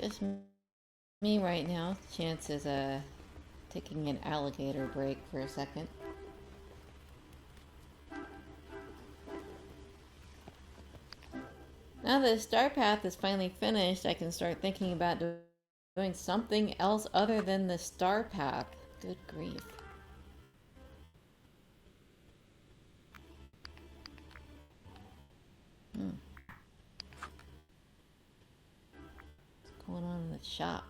Just me right now. Chance is taking an alligator break for a second. Now that the star path is finally finished, I can start thinking about doing something else other than the star path. Good grief. What's going on in the shop?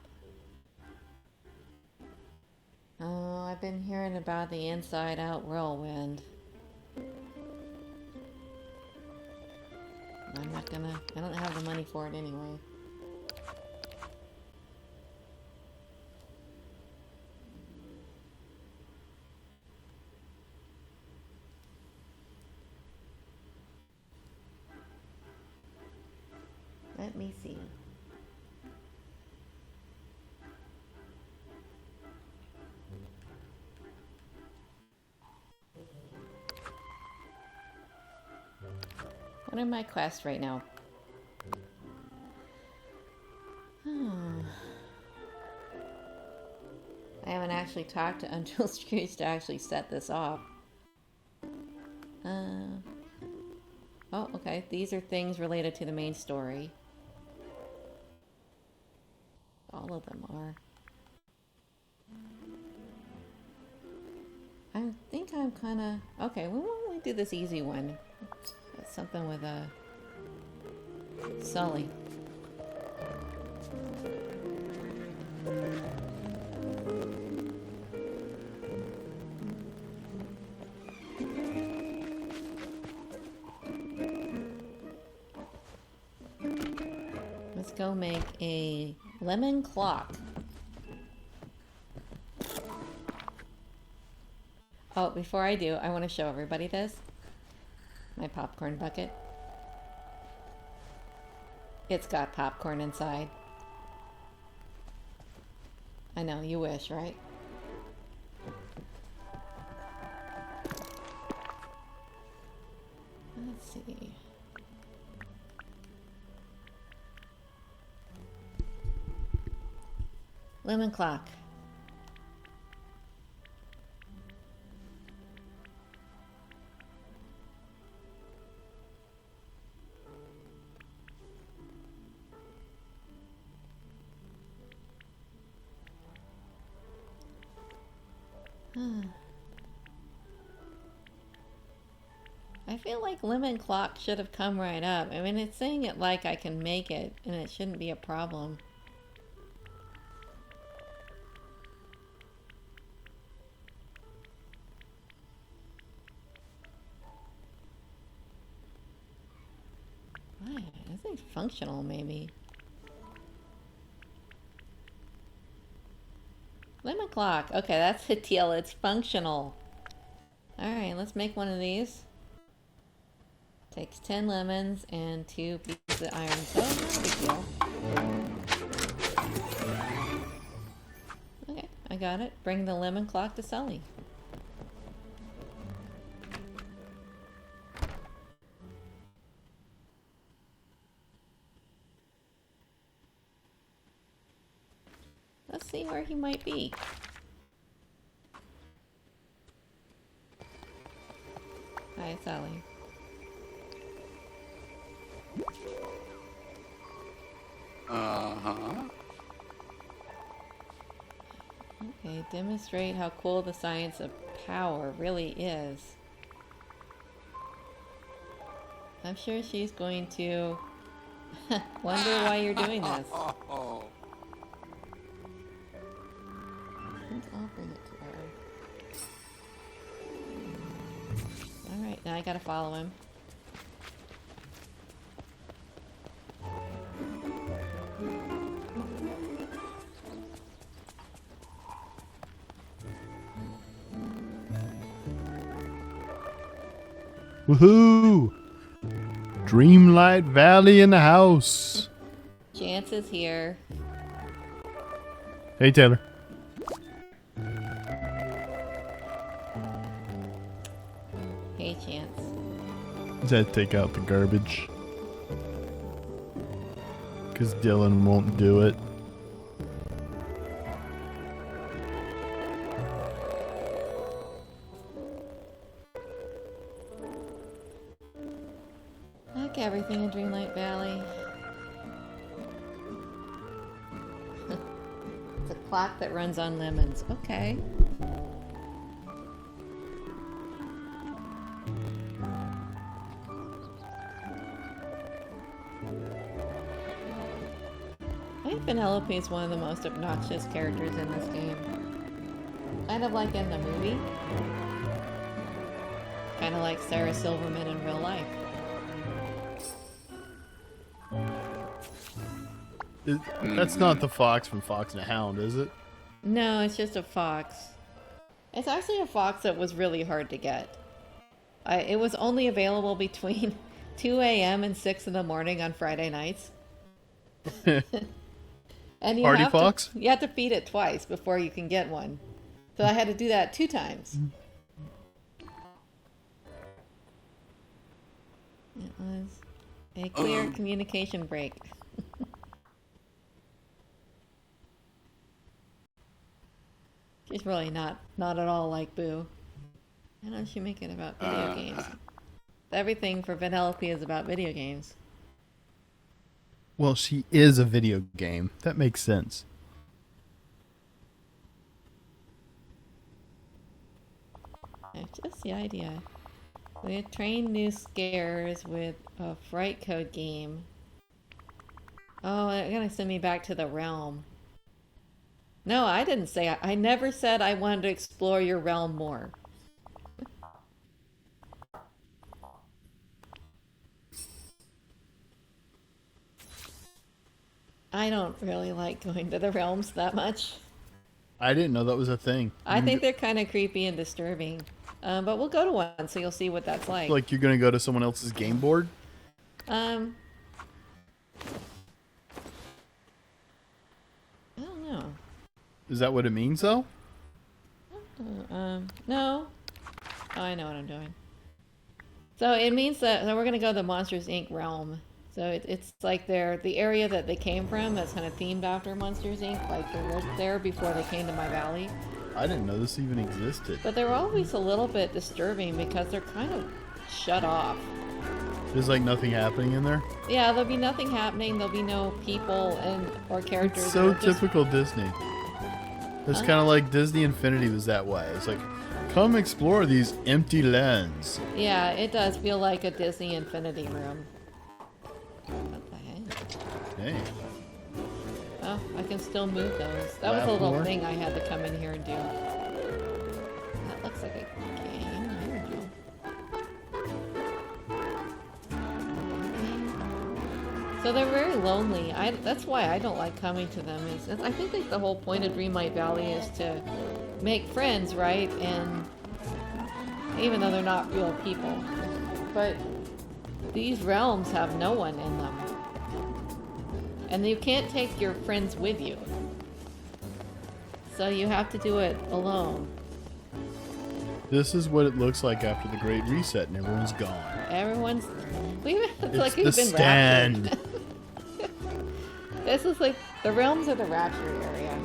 Oh, I've been hearing about the Inside Out Whirlwind. I don't have the money for it anyway. Let me see. What are my quests right now? I haven't actually talked to Until Scrooge to actually set this off. Oh, okay. These are things related to the main story. All of them are. I think I'm kind of... Okay, we won't do this easy one. That's something with a... Sully. Let's go make a lemon clock. Oh, before I do, I want to show everybody this. My popcorn bucket. It's got popcorn inside. I know, you wish, right? Let's see. Lemon clock. I feel like lemon clock should have come right up. I mean, it's saying it like I can make it, and it shouldn't be a problem. Why? I think functional, maybe. Lemon clock. Okay, that's the deal. It's functional. Alright, let's make one of these. Takes 10 lemons and 2 pieces of iron. So, not a big deal. Okay, I got it. Bring the lemon clock to Sully. Let's see where he might be. Hi, Sully. Okay, demonstrate how cool the science of power really is. I'm sure she's going to wonder why you're doing this. I'll bring it to her. Alright, now I gotta follow him. Woohoo! Dreamlight Valley in the house. Chance is here. Hey, Taylor. Hey, Chance. Just had to take out the garbage. Because Dylan won't do it. everything in Dreamlight Valley. It's a clock that runs on lemons. Okay. I think Penelope is one of the most obnoxious characters in this game. Kind of like in the movie. Kind of like Sarah Silverman in real life. That's not the fox from Fox and the Hound, is it? No, it's just a fox. It's actually a fox that was really hard to get. It was only available between 2 a.m. and 6 in the morning on Friday nights. And you Party fox? You have to feed it twice before you can get one. So I had to do that 2 times. It was a clear communication break. She's really not at all like Boo. Why don't she make it about video games? Everything for Penelope is about video games. Well, she is a video game. That makes sense. It's just the idea. We had trained new scares with a fright code game. Oh, they're gonna send me back to the realm. No, I didn't say. I never said I wanted to explore your realm more. I don't really like going to the realms that much. I didn't know that was a thing. I think they're kind of creepy and disturbing. But we'll go to one so you'll see what that's like. Like you're gonna go to someone else's game board? I don't know. Is that what it means, though? No. Oh, I know what I'm doing. So it means that we're gonna go to the Monsters Inc. realm. So it's like the area that they came from that's kind of themed after Monsters Inc. Like they lived there before they came to my valley. I didn't know this even existed. But they're always a little bit disturbing because they're kind of shut off. There's like nothing happening in there? Yeah, there'll be nothing happening. There'll be no people or characters. It's so typical Disney. It's kind of like Disney Infinity was that way. It's like, come explore these empty lands. Yeah, it does feel like a Disney Infinity room. What the heck? Hey. Oh, I can still move those. That was a little thing I had to come in here and do. That looks like a game. I don't know. So they're very lonely. That's why I don't like coming to them. I think like the whole point of Dreamlight Valley is to make friends, right? And even though they're not real people. But these realms have no one in them. And you can't take your friends with you. So you have to do it alone. This is what it looks like after the Great Reset and everyone's gone. It's like we've been stand. raptured. This is like the realms of the rapture area.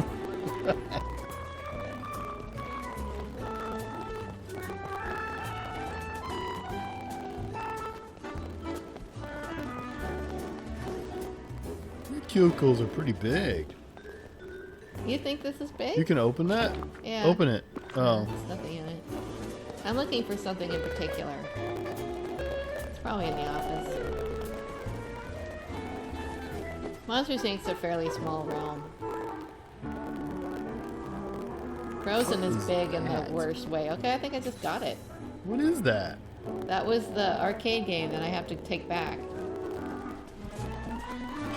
Cuticles are pretty big. You think this is big? You can open that? Yeah. Open it. Oh. There's nothing in it. I'm looking for something in particular. It's probably in the office. Monsters Inc.'s a fairly small realm. Frozen is big in the worst way. Okay, I think I just got it. What is that? That was the arcade game that I have to take back.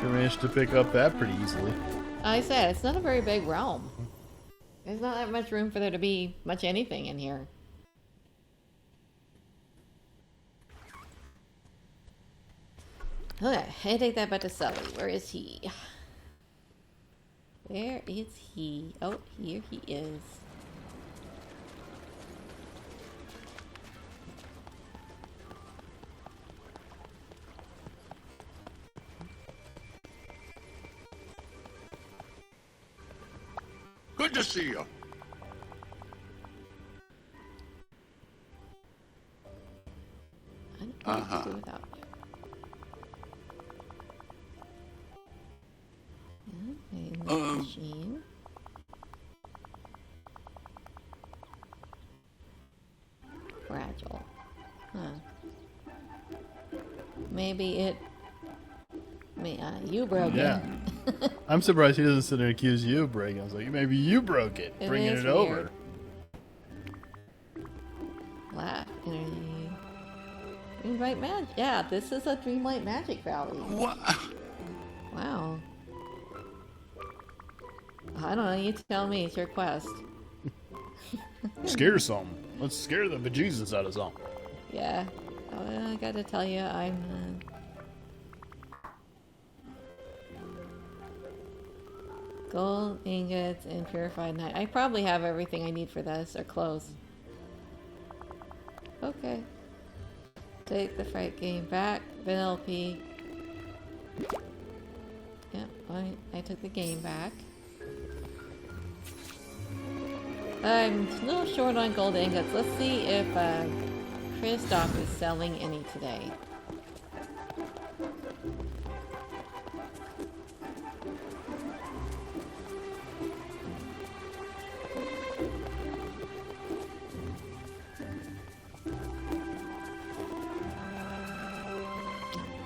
Sure managed to pick up that pretty easily. I said, it's not a very big realm. There's not that much room for there to be much anything in here. Okay, I take that back to Sully. Where is he? Where is he? Oh, here he is. Good to see you. I don't know what to do without you. machine. Fragile. Huh. Maybe it... you broke Yeah. it. I'm surprised he doesn't sit there and accuse you of breaking. I was like, maybe you broke it, It bringing is it over. Laugh. Energy. Dreamlight Magic. Yeah, this is a Dreamlight Magic Valley. What? Wow. I don't know. You tell me. It's your quest. Scare something. Let's scare the bejesus out of something. Yeah. I gotta tell you, I'm... gold ingots and purified night. I probably have everything I need for this, or close. Okay. Take the fright game back. Vanellope. Yep, I took the game back. I'm a little short on gold ingots. Let's see if Kristoff is selling any today.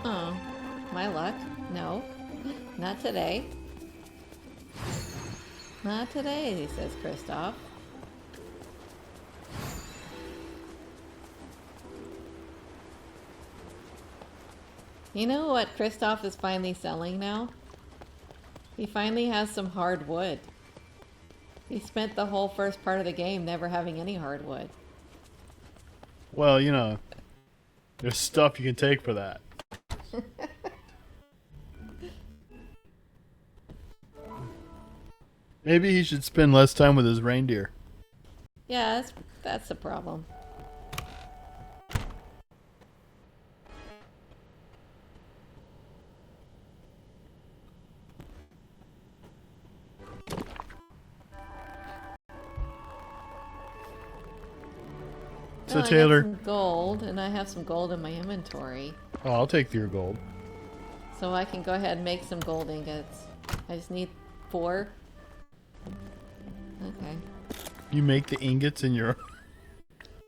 Oh, my luck. No, not today. Not today, says Kristoff. You know what Kristoff is finally selling now? He finally has some hardwood. He spent the whole first part of the game never having any hardwood. Well, you know, there's stuff you can take for that. Maybe he should spend less time with his reindeer. Yeah, that's the problem. So Well, I got Taylor, some gold, and I have some gold in my inventory, oh, I'll take your gold. so I can go ahead and make some gold ingots. I just need 4. Okay, You make the ingots in your...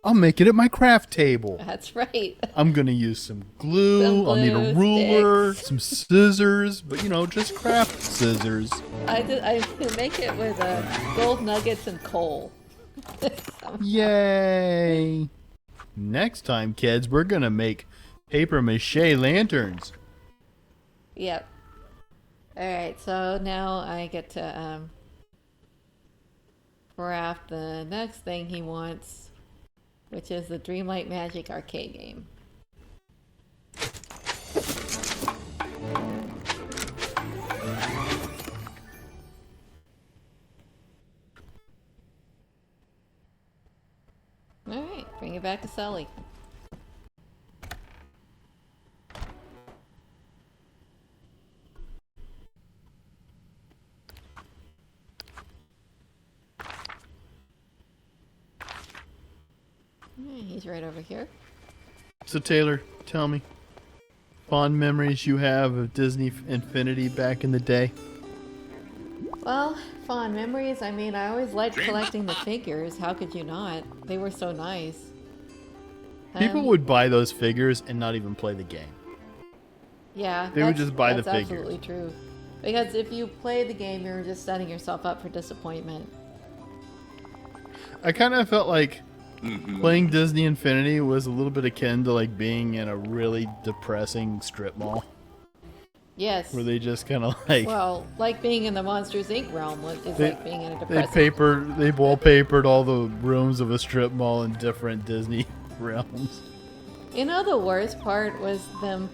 I'll make it at my craft table. that's right. I'm gonna use some glue. Some I'll need a glue, ruler, sticks. some scissors, but you know, just craft scissors. I make it with gold nuggets and coal. Yay! Next time, kids, we're gonna make paper mache lanterns. Yep. Alright, so now I get to craft the next thing he wants, which is the Dreamlight Magic arcade game. Alright, bring it back to Sully. He's right over here. So Taylor, tell me, fond memories you have of Disney Infinity back in the day? Well, fond memories. I mean, I always liked collecting the figures. How could you not? They were so nice. People would buy those figures and not even play the game. Yeah, They would just buy the that's figures. absolutely true. Because if you play the game, you're just setting yourself up for disappointment. I kind of felt like playing Disney Infinity was a little bit akin to like being in a really depressing strip mall Yes. where they just kind of like Well, like being in the Monsters Inc. realm is They- like being in a they depressing... they wallpapered all the rooms of a strip mall in different Disney realms. You know, the worst part was them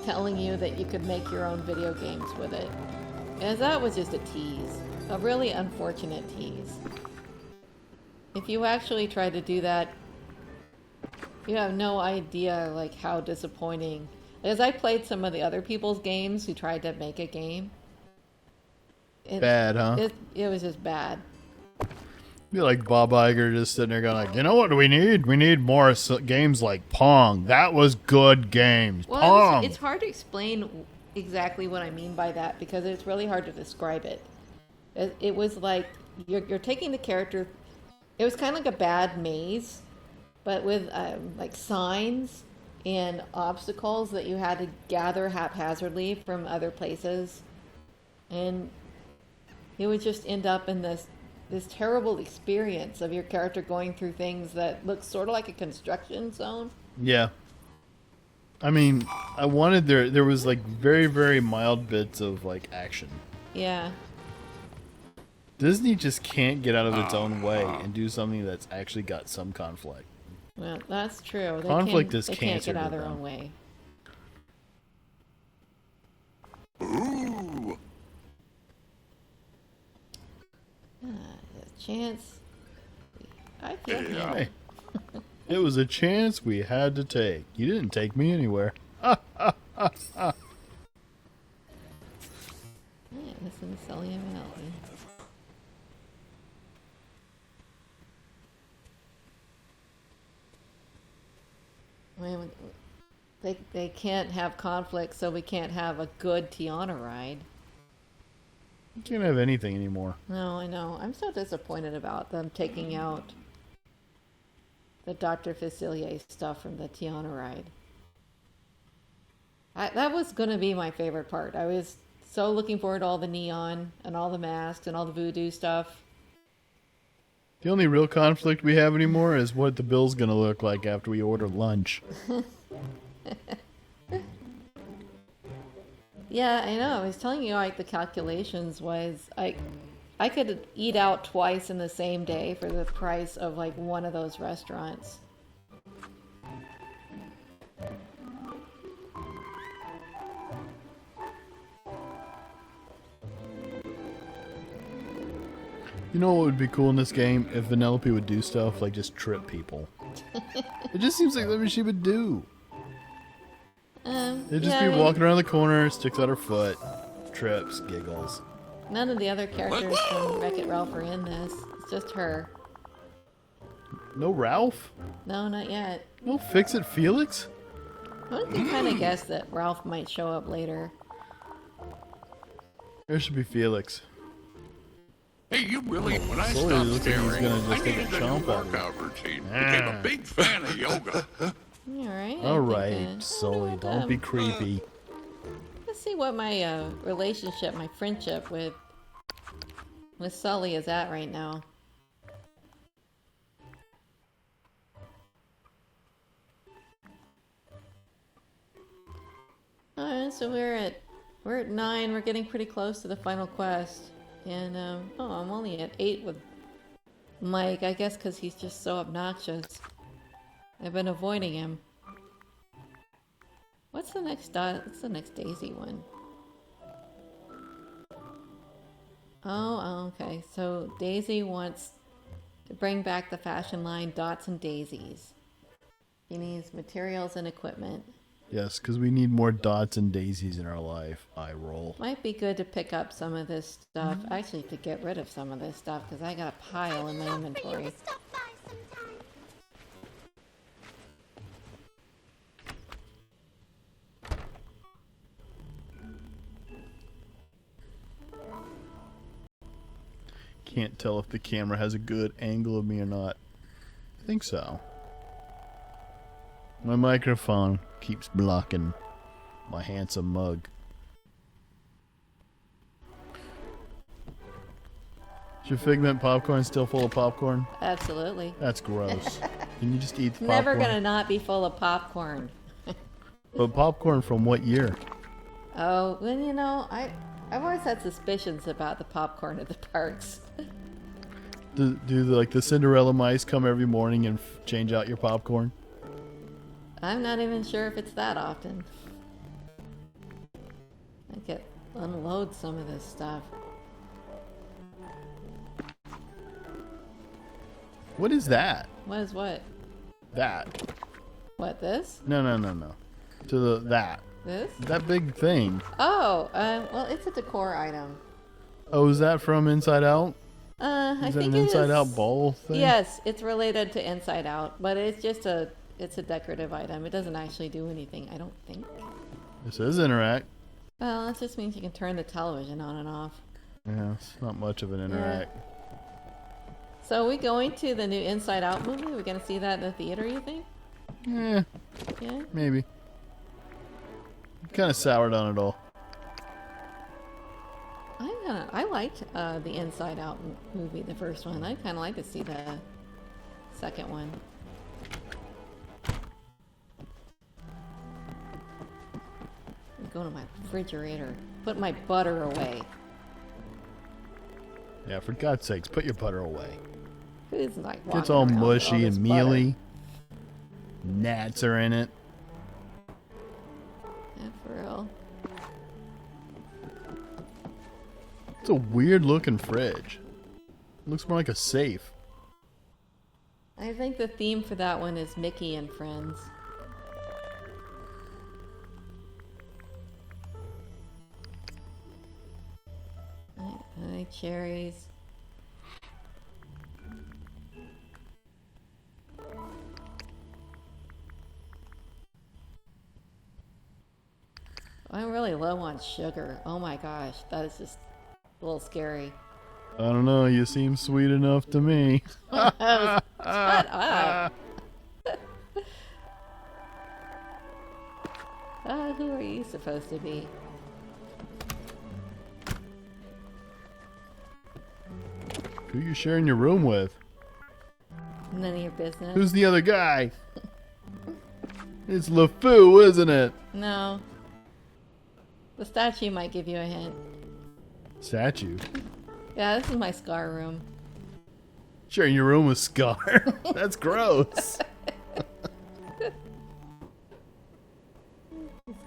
telling you that you could make your own video games with it. And that was just a tease. A really unfortunate tease. If you actually try to do that, you have no idea like how disappointing. Because I played some of the other people's games who tried to make a game. Bad, huh? It was just bad. Be like Bob Iger just sitting there going like, you know what do we need? We need more games like Pong. That was good games. Well, Pong. it's hard to explain exactly what I mean by that because it's really hard to describe it. It was like you're taking the character. It was kind of like a bad maze, but with like signs and obstacles that you had to gather haphazardly from other places, and it would just end up in this terrible experience of your character going through things that look sort of like a construction zone. Yeah. I mean, I wanted there was like very, very mild bits of like action. Yeah. Disney just can't get out of its own way and do something that's actually got some conflict. Well, that's true. Conflict is they cancer can't get out to of their them. own way. Ooh. A chance. I feel Yeah. Hey, it was a chance we had to take. You didn't take me anywhere. Yeah, listen to Sully and Melody. Well, they can't have conflict, so we can't have a good Tiana ride. You can't have anything anymore. No, I know. I'm so disappointed about them taking out the Dr. Facilier stuff from the Tiana ride. That was going to be my favorite part. I was so looking forward to all the neon and all the masks and all the voodoo stuff. The only real conflict we have anymore is what the bill's going to look like after we order lunch. Yeah, I know. I was telling you, like, the calculations was I could eat out twice in the same day for the price of like one of those restaurants. You know what would be cool in this game? If Vanellope would do stuff like just trip people. It just seems like what she would do. It'd just be walking around the corner, sticks out her foot, trips, giggles. None of the other characters from Wreck-It Ralph are in this. It's just her. No Ralph? No, not yet. No Fix-It Felix? I can kind of guess that Ralph might show up later. There should be Felix. Hey, you really, when I Sully stopped looks like he's staring, gonna just I take a needed a new chomp out of it. workout routine. Became a big fan of yoga. Alright. Alright, Sully, don't be creepy. Let's see what my relationship, my friendship with Sully is at right now. Alright, so we're at 9. We're getting pretty close to the final quest. And, I'm only at 8 with Mike. I guess because he's just so obnoxious. I've been avoiding him. What's the next Daisy one? Oh, okay. So Daisy wants to bring back the fashion line Dots and Daisies. He needs materials and equipment. Yes, because we need more dots and daisies in our life. I roll. Might be good to pick up some of this stuff. Actually, to get rid of some of this stuff, because I got a pile in my inventory. Can't tell if the camera has a good angle of me or not. I think so. My microphone keeps blocking my handsome mug. Is your Figment popcorn still full of popcorn? Absolutely. That's gross. Can you just eat the popcorn? Never gonna not be full of popcorn. But popcorn from what year? Oh, well, I've always had suspicions about the popcorn at the parks. Do the Cinderella mice come every morning and change out your popcorn? I'm not even sure if it's that often. I could unload some of this stuff. What is that? What is what? That. What, this? No. To that. This? That big thing. Oh, well, it's a decor item. Oh, is that from Inside Out? I Is that think an it Inside is. Out bowl thing? Yes, it's related to Inside Out, but it's just it's a decorative item. It doesn't actually do anything, I don't think. It says interact. Well, that just means you can turn the television on and off. Yeah, it's not much of an interact. So are we going to the new Inside Out movie? Are we going to see that in the theater, you think? Yeah, Yeah? maybe. Kind of soured on it all. I liked the Inside Out movie, the first one. I kind of like to see the second one. I'm going to my refrigerator. Put my butter away. Yeah, for God's sakes, put your butter away. Who's like It's walking all around with mushy this and butter? mealy. Gnats are in it. Yeah, for real. It's a weird looking fridge. Looks more like a safe. I think the theme for that one is Mickey and Friends. Hi, cherries. I'm really low on sugar. Oh my gosh, that is just a little scary. I don't know, you seem sweet enough to me. Shut up. Who are you supposed to be? Who you sharing your room with? None of your business. Who's the other guy? It's LeFou, isn't it? No. The statue might give you a hint. Statue. Yeah, this is my Scar room. Sharing your room with Scar. That's gross.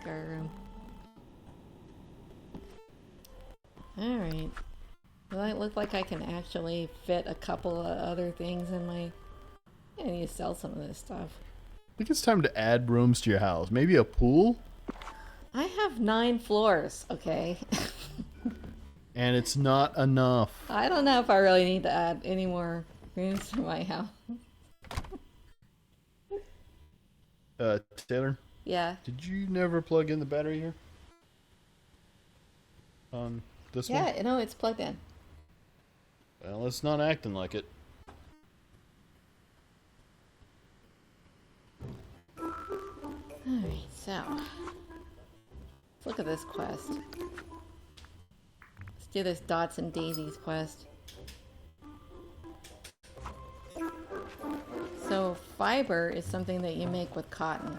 Scar room. Alright. Well, it looks like I can actually fit a couple of other things in my... I need to sell some of this stuff. I think it's time to add rooms to your house. Maybe a pool? I have 9 floors, okay? And it's not enough. I don't know if I really need to add any more rooms to my house. Taylor? Yeah. Did you never plug in the battery here? On this one? Yeah, no, it's plugged in. Well, it's not acting like it. Alright, so... let's look at this quest. Let's do this Dots and Daisies quest. So, fiber is something that you make with cotton.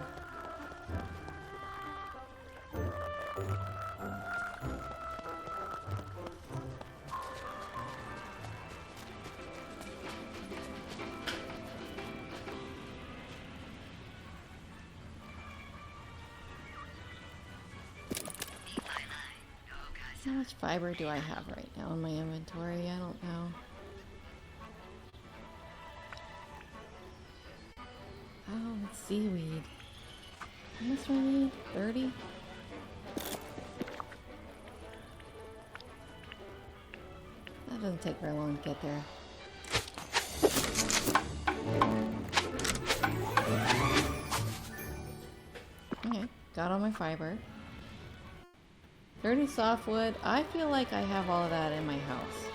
How much fiber do I have right now in my inventory? I don't know. Oh, it's seaweed. How much do I need? 30? That doesn't take very long to get there. Okay, got all my fiber. 30 softwood. I feel like I have all of that in my house.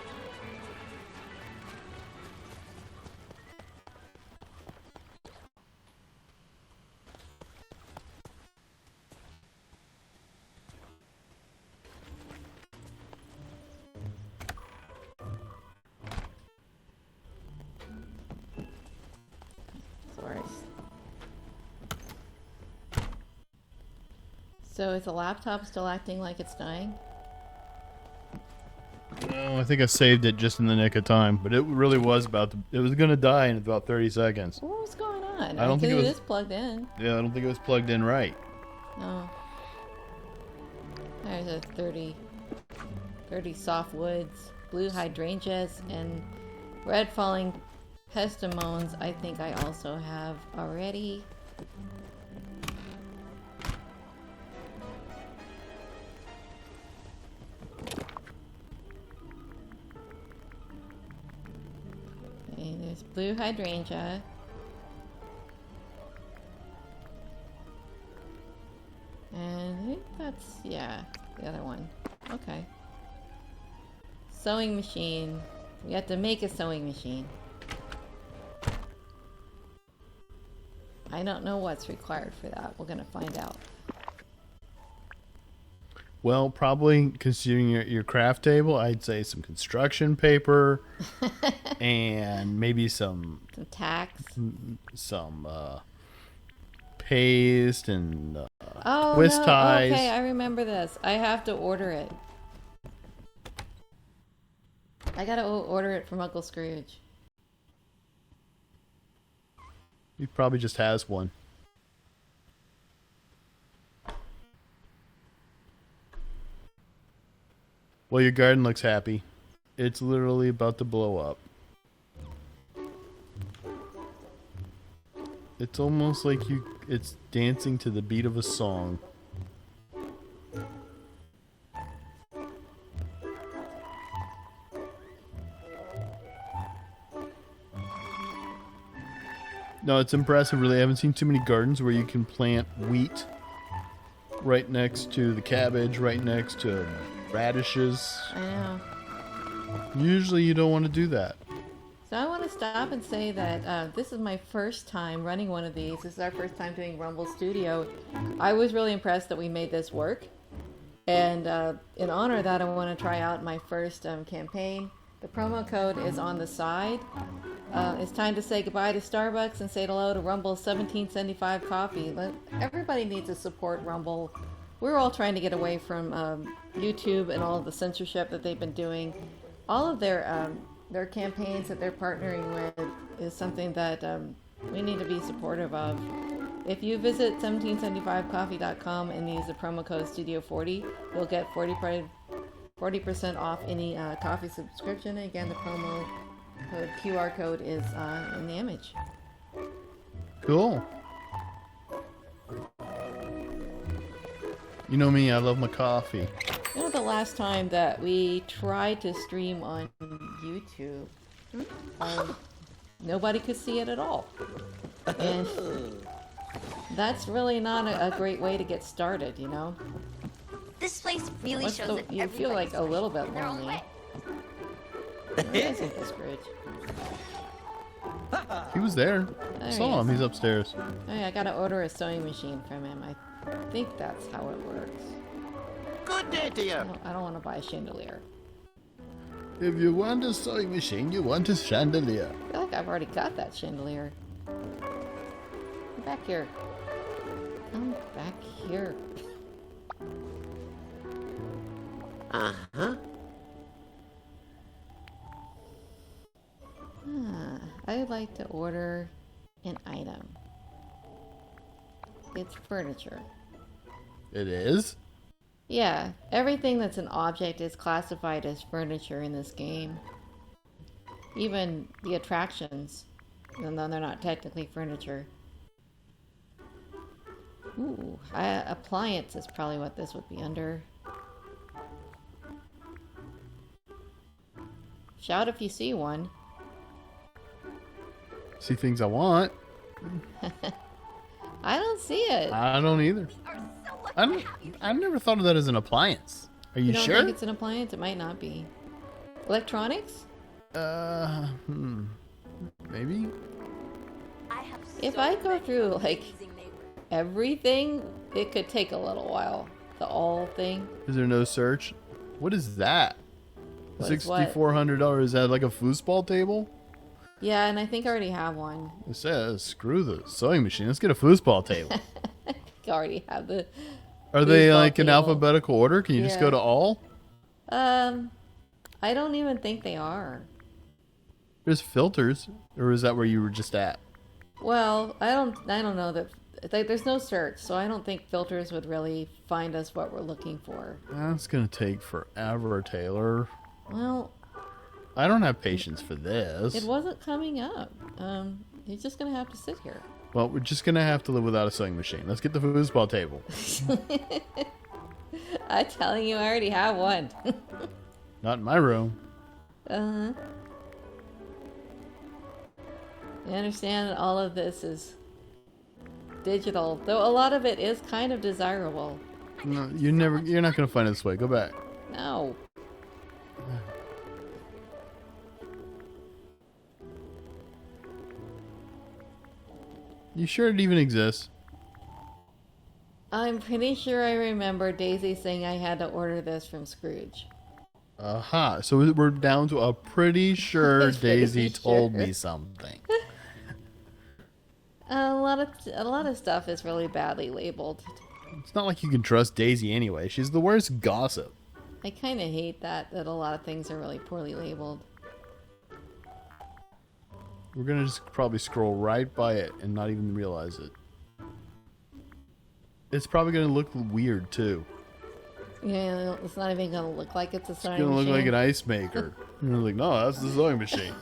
Sorry. So is the laptop still acting like it's dying? No, I think I saved it just in the nick of time, but it really was about to, it was going to die in about 30 seconds. What was going on? I don't think it was- is plugged in. Yeah, I don't think it was plugged in right. Oh. There's a 30 softwoods, blue hydrangeas, and red falling pestimones. I think I also have already. Okay, there's blue hydrangea. And I think that's, yeah, the other one. Okay. Sewing machine. We have to make a sewing machine. I don't know what's required for that. We're gonna find out. Well, probably considering your craft table, I'd say some construction paper and maybe some Tacks. some paste and Oh, twist no. ties. Okay, I remember this. I have to order it. I gotta order it from Uncle Scrooge. He probably just has one. Well, your garden looks happy. It's literally about to blow up. It's almost like it's dancing to the beat of a song. No, it's impressive, really. I haven't seen too many gardens where you can plant wheat right next to the cabbage, right next to radishes. I know. Usually you don't want to do that. So I want to stop and say that this is my first time running one of these. This is our first time doing Rumble Studio. I was really impressed that we made this work. And in honor of that, I want to try out my first campaign. The promo code is on the side. It's time to say goodbye to Starbucks and say hello to Rumble's 1775 coffee. Everybody needs to support Rumble. We're all trying to get away from YouTube and all of the censorship that they've been doing. All of their campaigns that they're partnering with is something that we need to be supportive of. If you visit 1775coffee.com and use the promo code Studio40, you'll get 40% off any coffee subscription. Again, the promo code QR code is in the image. Cool. You know me, I love my coffee. You know, the last time that we tried to stream on YouTube, nobody could see it at all. And that's really not a great way to get started, you know? This place really shows that You feel like a little bit their own lonely. way. Where is Uncle Scrooge? He was there. There I he saw him. is. He's upstairs. Oh, yeah, I gotta order a sewing machine from him. I think that's how it works. Good day to you. I don't want to buy a chandelier. If you want a sewing machine, you want a chandelier. I feel like I've already got that chandelier. Come back here. Come back here. Uh-huh. I'd like to order an item. It's furniture. It is? Yeah, everything that's an object is classified as furniture in this game. Even the attractions, even though they're not technically furniture. Ooh, appliance is probably what this would be under. Shout if you see one. See things I want. I don't see it. I don't either. I've never thought of that as an appliance. Are you, You don't sure? think it's an appliance? It might not be. Electronics? Maybe? If I go through, like, everything, it could take a little while. The all thing. Is there no search? What is that? What is what? $6,400. Is that like a foosball table? Yeah, and I think I already have one. It says, screw the sewing machine. Let's get a foosball table. I already have the... Are they Foosball like in table. alphabetical order? Can you just go Yeah. to all? I don't even think they are. There's filters. Or is that where you were just at? Well, I don't know that... There's no search, so I don't think filters would really find us what we're looking for. That's going to take forever, Taylor. Well, I don't have patience for this. it wasn't coming up. You're just gonna have to sit here. Well, we're just going to have to live without a sewing machine. Let's get the foosball table. I'm telling you, I already have one. Not in my room. Uh-huh. I understand that all of this is digital, though a lot of it is kind of desirable. No, you're not going to find it this way. Go back. No. You sure it even exists? I'm pretty sure I remember Daisy saying I had to order this from Scrooge. Aha. So we're down to a pretty sure Daisy told me something. A lot of stuff is really badly labeled. It's not like you can trust Daisy anyway. She's the worst gossip. I kind of hate that a lot of things are really poorly labeled. We're gonna just probably scroll right by it and not even realize it. It's probably gonna look weird too. Yeah, it's not even gonna look like it's a It's sewing gonna look machine. like an ice maker. You're like, no, that's the sewing machine.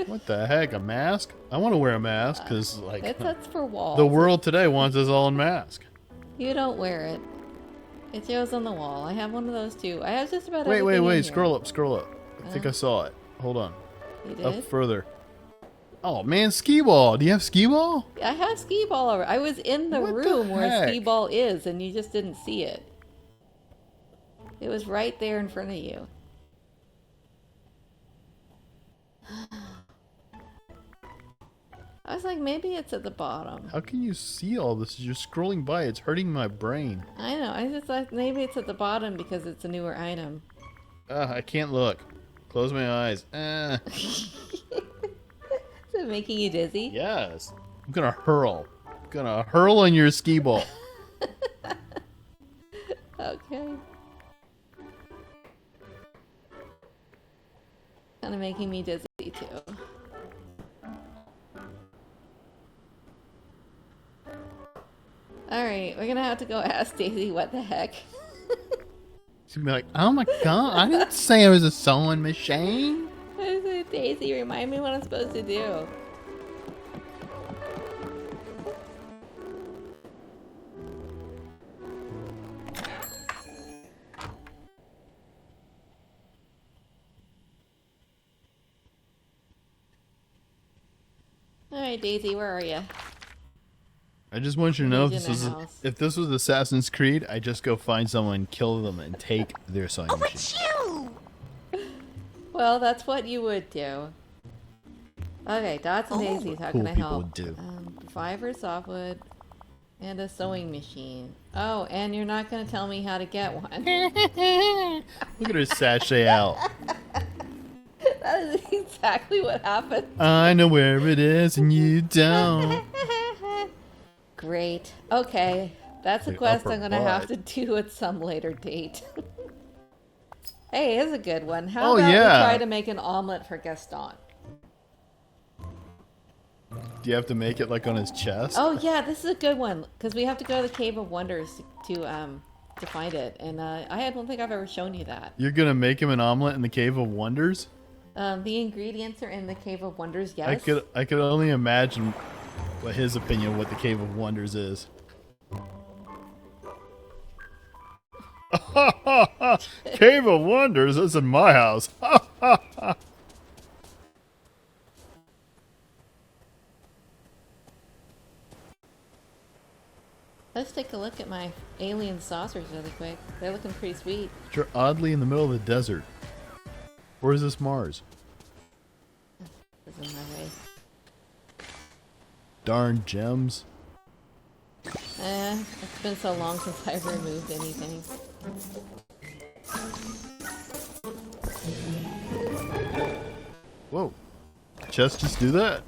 What the heck? A mask? I want to wear a mask because, like, That's for walls. the world today wants us all in mask. You don't wear it. It shows on the wall. I have one of those too. I have just about Wait, everything in here. scroll up. I think I saw it. Hold on. You did? Up further. Oh man, skee ball. Do you have skee ball? I have skee ball over. I was in the What the room where heck? skee ball is, and you just didn't see it. It was right there in front of you. I was like, maybe it's at the bottom. How can you see all this? You're scrolling by. It's hurting my brain. I know. I just thought maybe it's at the bottom because it's a newer item. I can't look. Close my eyes. Is it making you dizzy? Yes. I'm gonna hurl. I'm gonna hurl on your skee ball. Okay. Kind of making me dizzy too. Alright, we're gonna have to go ask Daisy what the heck. She'd be like, oh my god, I didn't say it was a sewing machine. I said, Daisy, remind me what I'm supposed to do. Alright, Daisy, where are you? I just want you to know if He's this in was the house. if this was Assassin's Creed, I just go find someone, kill them, and take their sewing Oh, machine. it's you! Well, that's what you would do. Okay, Dots and Oh. Daisies, how Cool can I people help? would do. Fiber, softwood, and a sewing machine. Oh, and you're not going to tell me how to get one. Look at her sashay out. That is exactly what happened. I know where it is and you don't. Great. Okay, that's a The quest upper I'm going to have to butt. do at some later date. Hey, here's a good one. How Oh, about yeah. we try to make an omelet for Gaston? Do you have to make it like on his chest? Oh yeah, this is a good one because we have to go to the Cave of Wonders to find it, and I don't think I've ever shown you that. You're gonna make him an omelet in the Cave of Wonders? The ingredients are in the Cave of Wonders. Yes. I could only imagine what his opinion of what the Cave of Wonders is. Cave of Wonders? That's in my house. Let's take a look at my alien saucers really quick. They're looking pretty sweet. You're oddly in the middle of the desert. Or is this Mars? This is my way. Darn gems. It's been so long since I've removed anything. Whoa. Chests just do that?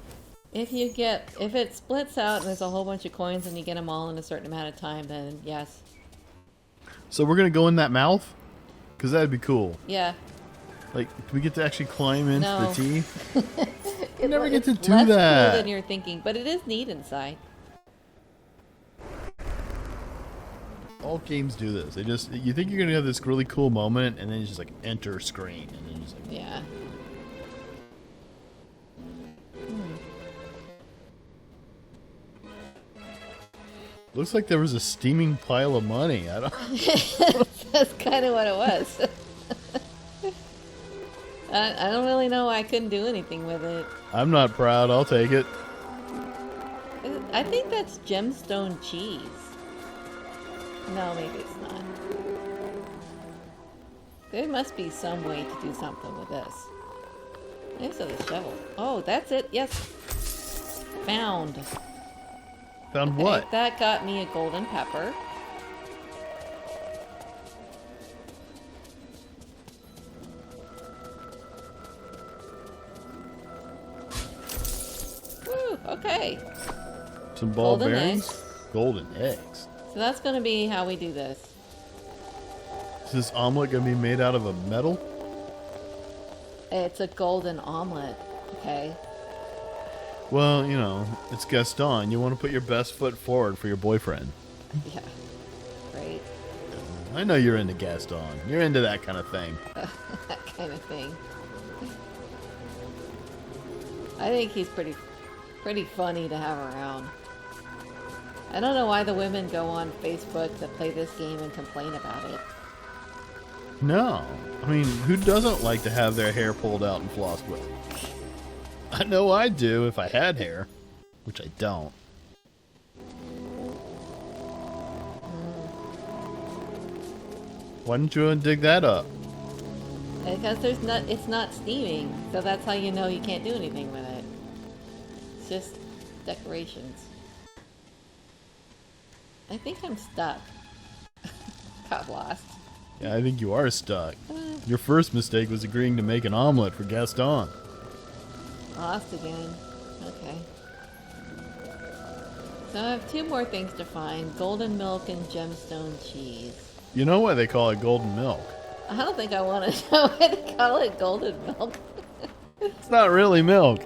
If it splits out and there's a whole bunch of coins and you get them all in a certain amount of time, then yes. So we're gonna go in that mouth? Because that'd be cool. Yeah. Like, do we get to actually climb into No. the teeth? You never get to do less that. cool than you're thinking, but it is neat inside. All games do this. They just, you think you're gonna have this really cool moment, and then you just like enter screen, and then you just like, Yeah. looks like there was a steaming pile of money. I don't. That's kind of what it was. I don't really know why I couldn't do anything with it. I'm not proud. I'll take it. I think that's gemstone cheese. No, maybe it's not. There must be some way to do something with this. There's a shovel. Oh, that's it. Yes. Found. Found Okay, what? that got me a golden pepper. Woo, okay. Some ball Golden bearings? eggs. Golden eggs. So that's going to be how we do this. Is this omelet going to be made out of a metal? It's a golden omelet, okay? Well, you know, it's Gaston. You want to put your best foot forward for your boyfriend. Yeah. Right. I know you're into Gaston. You're into that kind of thing. That kind of thing. I think he's pretty funny to have around. I don't know why the women go on Facebook to play this game and complain about it. No. I mean, who doesn't like to have their hair pulled out and flossed with? I know I do if I had hair, which I don't. Why didn't you dig that up? Because it's not steaming, so that's how you know you can't do anything with it. It's just decorations. I think I'm stuck. Got lost. Yeah, I think you are stuck. Your first mistake was agreeing to make an omelet for Gaston. Lost again. Okay. So I have 2 more things to find. Golden milk and gemstone cheese. You know why they call it golden milk? I don't think I want to know why they call it golden milk. It's not really milk.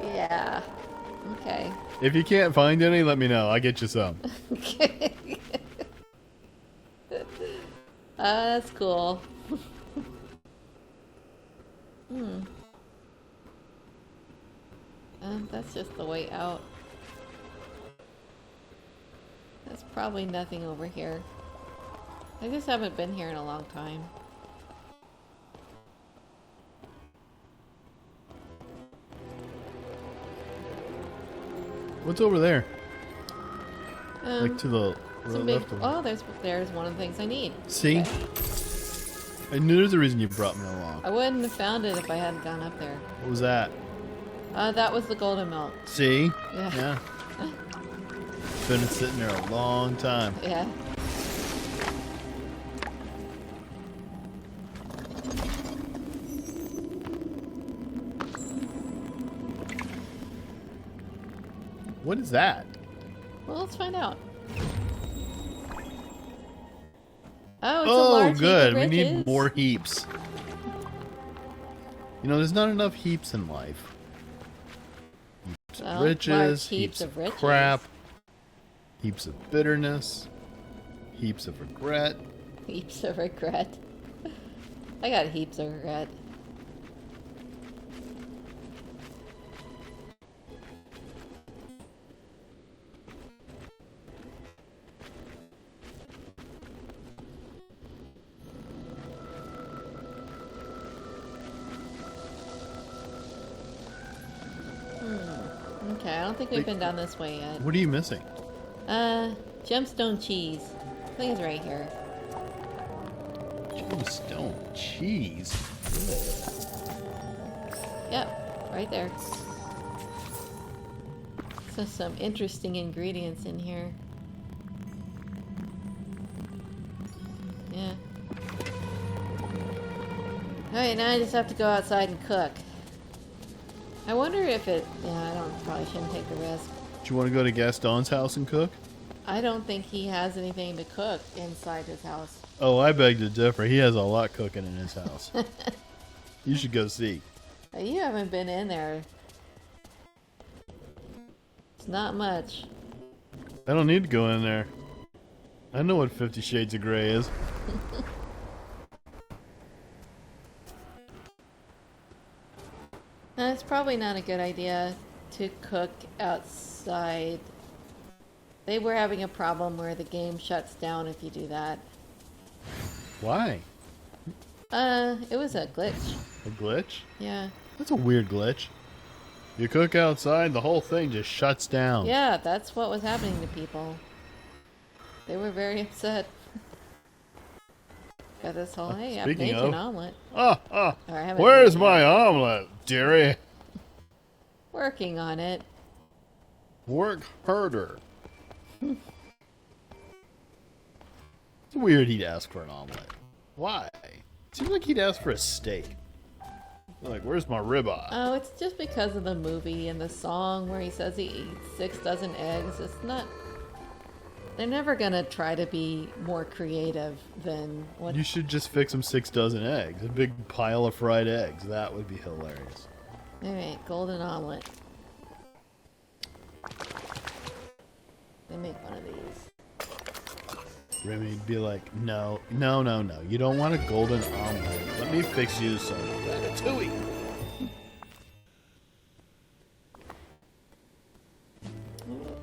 Yeah. Okay. If you can't find any, let me know. I'll get you some. Okay. That's cool. That's just the way out. There's probably nothing over here. I just haven't been here in a long time. What's over there? Um, To the some big, left of oh, there's one of the things I need. See? Okay. I knew there's a reason you brought me along. I wouldn't have found it if I hadn't gone up there. What was that? That was the golden milk. See? Yeah. Been sitting there a long time. Yeah. What is that? Well, let's find out. Oh, it's a Oh, large good. heap of We need riches. more heaps. You know, there's not enough heaps in life. Heaps Well, of riches, large heaps of of riches. crap, heaps of bitterness, heaps of regret. Heaps of regret. I got heaps of regret. Okay, I don't think we've been down this way yet. What are you missing? Gemstone cheese. I think it's right here. Gemstone cheese. Yep, right there. So some interesting ingredients in here. Yeah. Alright, now I just have to go outside and cook. I wonder if it... Yeah, probably shouldn't take the risk. Do you want to go to Gaston's house and cook? I don't think he has anything to cook inside his house. Oh, I beg to differ. He has a lot cooking in his house. You should go see. You haven't been in there. It's not much. I don't need to go in there. I know what 50 Shades of Grey is. It's probably not a good idea to cook outside. They were having a problem where the game shuts down if you do that. Why? It was a glitch. A glitch? Yeah. That's a weird glitch. You cook outside, the whole thing just shuts down. Yeah, that's what was happening to people. They were very upset. Got this whole, hey, I'm Speaking making of- an omelet. Ah, Or I haven't where's made it my yet. omelet, dearie? Working on it. Work harder. It's weird he'd ask for an omelet. Why? Seems like he'd ask for a steak. Like, where's my ribeye? Oh, it's just because of the movie and the song where he says he eats 6 dozen eggs. It's not... They're never gonna try to be more creative than what... You should just fix him 6 dozen eggs. A big pile of fried eggs. That would be hilarious. Alright, golden omelet. They make one of these. Remy'd be like, no. You don't want a golden omelet. Let me fix you some ratatouille.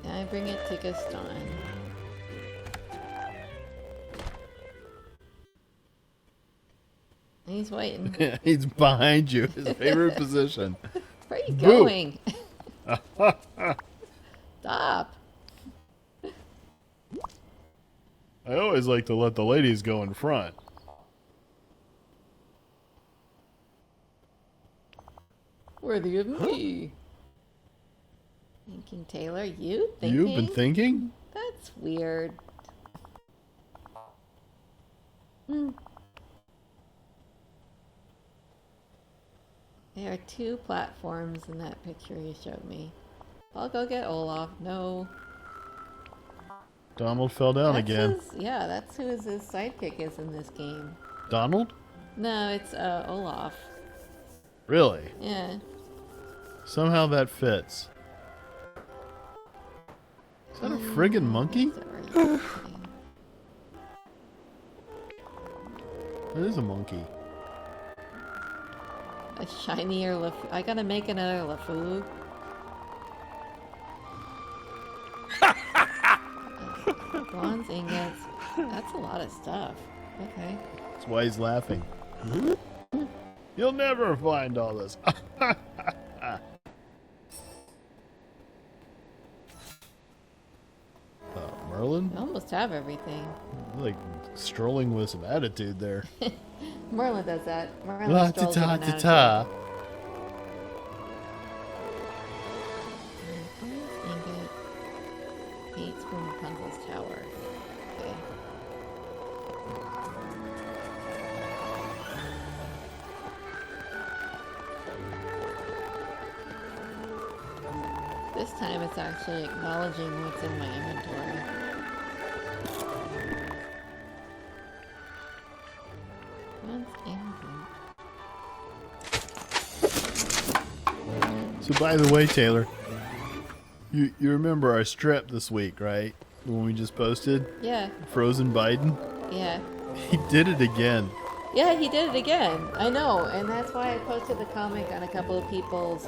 I bring it to Gaston. He's waiting. He's behind you. His favorite position. Where are you going? Stop. I always like to let the ladies go in front. Worthy of me. Thinking, Taylor, you thinking? You've been thinking? That's weird. There are 2 platforms in that picture you showed me. I'll go get Olaf. No. Donald fell down That's again. yeah, that's who his sidekick is in this game. Donald? No, it's Olaf. Really? Yeah. Somehow that fits. Is that a friggin' monkey? Sorry. That is a monkey. A shinier LeFou. I gotta make another LeFou. Bronze ingots. That's a lot of stuff. Okay. That's why he's laughing. You'll never find all this. Merlin? We almost have everything. Like strolling with some attitude there. Merlin does that. La Merlin ta strolls with ta an ta attitude. ta. Ingot. Hates from Rapunzel's tower. Okay. This time it's actually acknowledging what's in my inventory. Bronze ingot. So by the way, Taylor, you remember our strip this week, right? When we just posted Yeah, Frozen Biden? yeah. He did it again. Yeah, he did it again. I know, and that's why I posted the comic on a couple of people's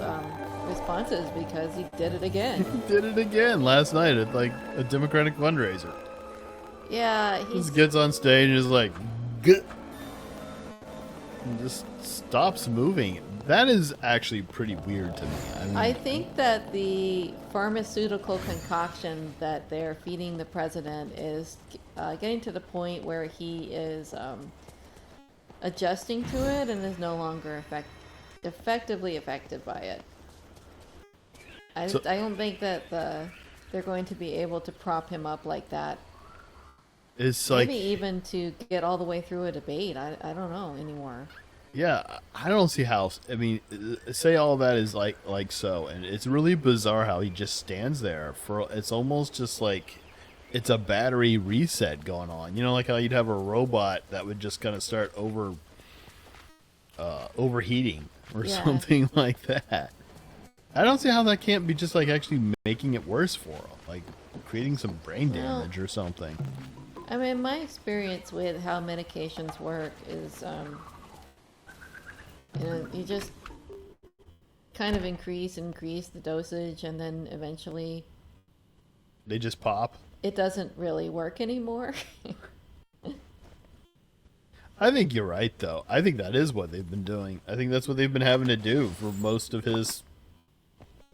responses, because he did it again. He did it again last night at like a Democratic fundraiser. Yeah, He he's just gets on stage and is like, "Gah," and just stops moving. That is actually pretty weird to me. I think that the pharmaceutical concoction that they're feeding the president is getting to the point where he is adjusting to it and is no longer effectively affected by it. I don't think that they're going to be able to prop him up like that. It's like, Maybe even to get all the way through a debate. I don't know anymore. yeah, I don't see how. I mean, say all that is like so, and it's really bizarre how he just stands there for. It's almost just like it's a battery reset going on. You know, like how you'd have a robot that would just kind of start overheating or Yeah. something like that. I don't see how that can't be just like actually making it worse for him, like creating some brain Well, damage or something. I mean, my experience with how medications work is, you just kind of increase the dosage, and then eventually They just pop. it doesn't really work anymore. I think you're right, though. I think that is what they've been doing. I think that's what they've been having to do for most of his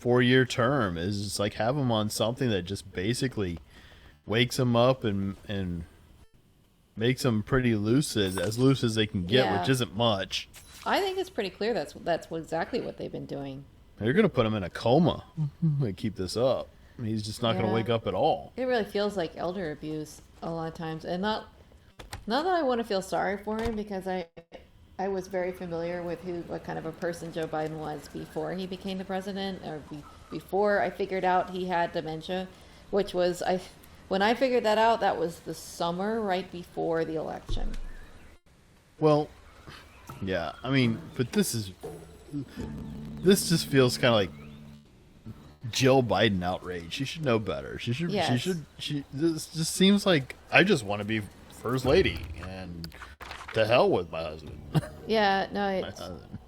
4-year term, is just like have him on something that just basically wakes him up and makes him pretty lucid, as loose as they can get, Yeah. which isn't much. I think it's pretty clear that's exactly what they've been doing. They're going to put him in a coma. They keep this up. He's just not going to Yeah. wake up at all. It really feels like elder abuse a lot of times, and not that I want to feel sorry for him, because I was very familiar with what kind of a person Joe Biden was before he became the president, or before I figured out he had dementia, which was when I figured that out, that was the summer right before the election. Well, yeah, I mean, but this just feels kind of like Jill Biden outrage. She should know better. Yes. This just seems like, I just want to be first lady, and to hell with my husband. Yeah, no, My it's, husband.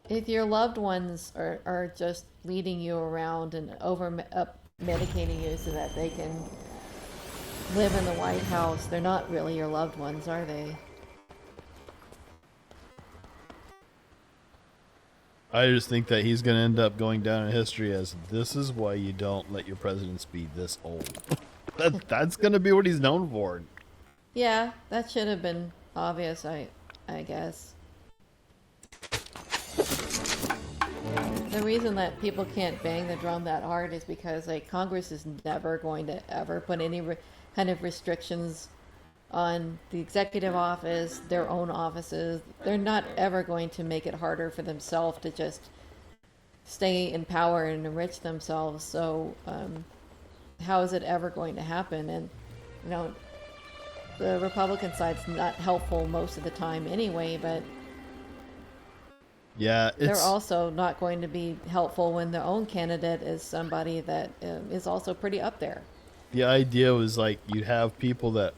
if your loved ones are just leading you around and medicating you so that they can live in the White House, they're not really your loved ones, are they? I just think that he's going to end up going down in history as, this is why you don't let your presidents be this old. That's going to be what he's known for. Yeah, that should have been obvious, I guess. The reason that people can't bang the drum that hard is because, like, Congress is never going to ever put any kind of restrictions on the executive office, their own offices. They're not ever going to make it harder for themselves to just stay in power and enrich themselves. So how is it ever going to happen? And, you know, the Republican side's not helpful most of the time anyway, but Yeah, they're also not going to be helpful when their own candidate is somebody that is also pretty up there. the idea was like, you have people that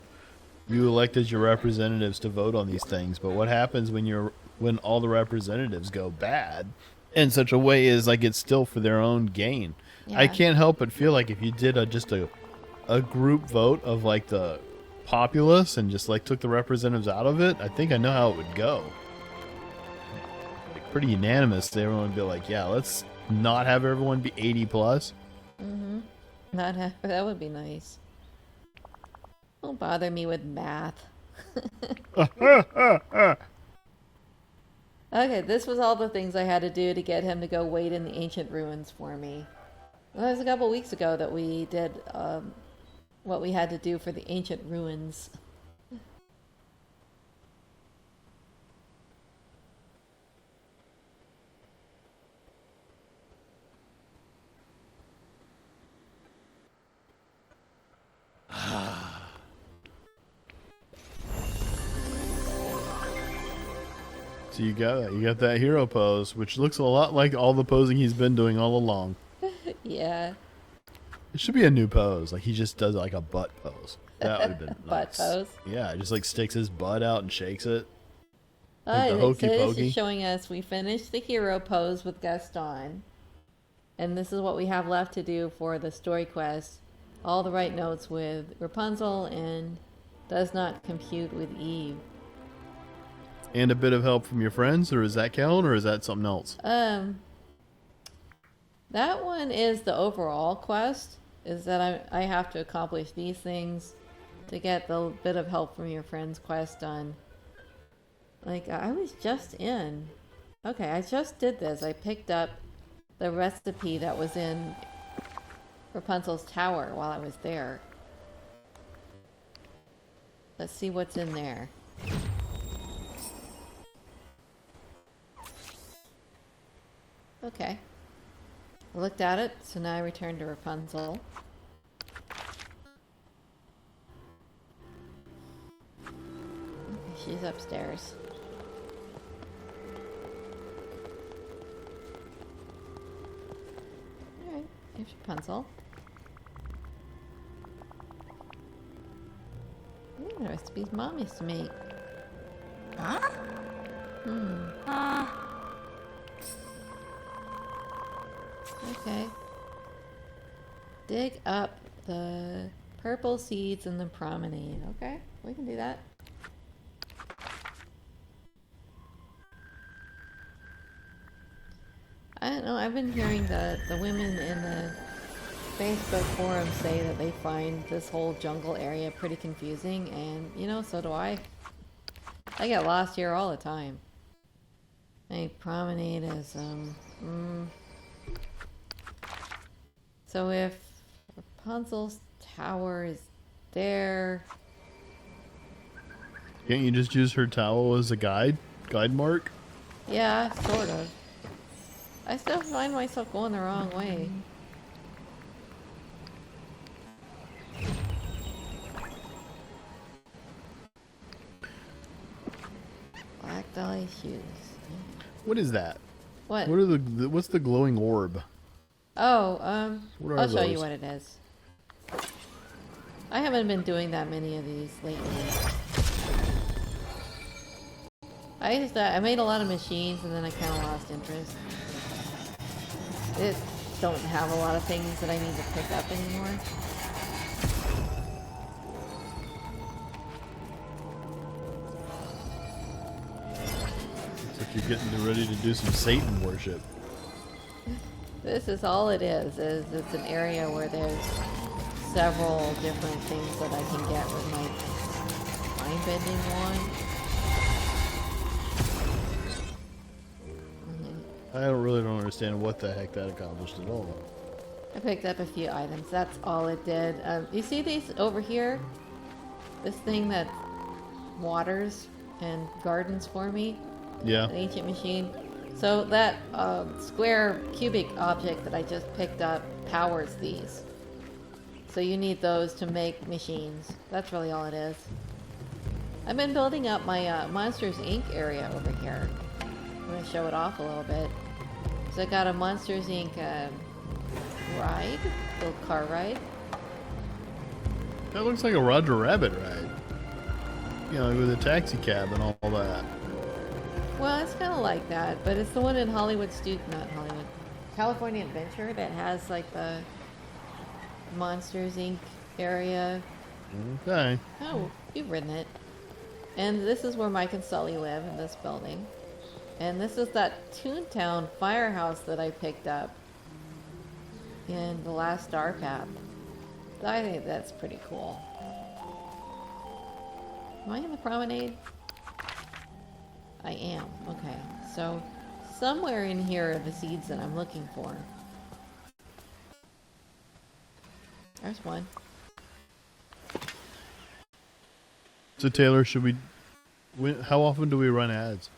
you elect as your representatives to vote on these things, but what happens when all the representatives go bad in such a way is like it's still for their own gain. I Yeah. can't help but feel like if you did just a group vote of like the populace and just like took the representatives out of it, I think I know how it would go. Like pretty unanimous. Everyone would be like, yeah, let's not have everyone be 80 plus. That would be nice. Don't bother me with math. Okay, this was all the things I had to do to get him to go wait in the ancient ruins for me. Well, it was a couple weeks ago that we did what we had to do for the ancient ruins. So you got that hero pose, which looks a lot like all the posing he's been doing all along. Yeah. It should be a new pose. Like he just does like a butt pose. That would have been Butt nice. pose? Yeah, just like sticks his butt out and shakes it. Alright, the so hokey this pokey. is showing us we finished the hero pose with Gaston. And this is what we have left to do for the story quest. All the right notes with Rapunzel and does not compute with Eve. And a bit of help from your friends, or is that count, or is that something else? That one is the overall quest, is that I have to accomplish these things to get the bit of help from your friends quest done. Like, I was just in. Okay, I just did this. I picked up the recipe that was in Rapunzel's tower while I was there. Let's see what's in there. Okay. I looked at it, so now I return to Rapunzel. Okay, she's upstairs. Alright, here's Rapunzel. Ooh, the recipes Mom used to make. Huh? Okay. Dig up the purple seeds in the promenade. Okay, we can do that. I don't know, I've been hearing the women in the Facebook forum say that they find this whole jungle area pretty confusing, and, you know, so do I. I get lost here all the time. A promenade is, So if Hansel's tower is there. Can't you just use her towel as a guide mark? Yeah, sort of. I still find myself going the wrong way. Black dolly shoes. What is that? What? What are what's the glowing orb? Oh, What are I'll show you those? what it is. I haven't been doing that many of these lately. I made a lot of machines and then I kind of lost interest. It don't have a lot of things that I need to pick up anymore. Looks like you're getting ready to do some Satan worship. This is all it is it's an area where there's several different things that I can get with my mind bending one. I really don't understand what the heck that accomplished at all. I picked up a few items. That's all it did. You see these over here? This thing that waters and gardens for me? Yeah. An ancient machine. So that square cubic object that I just picked up powers these. So you need those to make machines. That's really all it is. I've been building up my Monsters Inc. area over here. I'm going to show it off a little bit. So I got a Monsters Inc. Ride, little car ride. That looks like a Roger Rabbit ride. You know, with a taxi cab and all that. Well, it's kind of like that, but it's the one in Hollywood not Hollywood, California Adventure that has like the Monsters Inc. area. Okay. Oh, you've ridden it. And this is where Mike and Sully live, in this building. And this is that Toontown firehouse that I picked up in the last Star Path. I think that's pretty cool. Am I in the promenade? I am. Okay. So somewhere in here are the seeds that I'm looking for. There's one. So Taylor, how often do we run ads?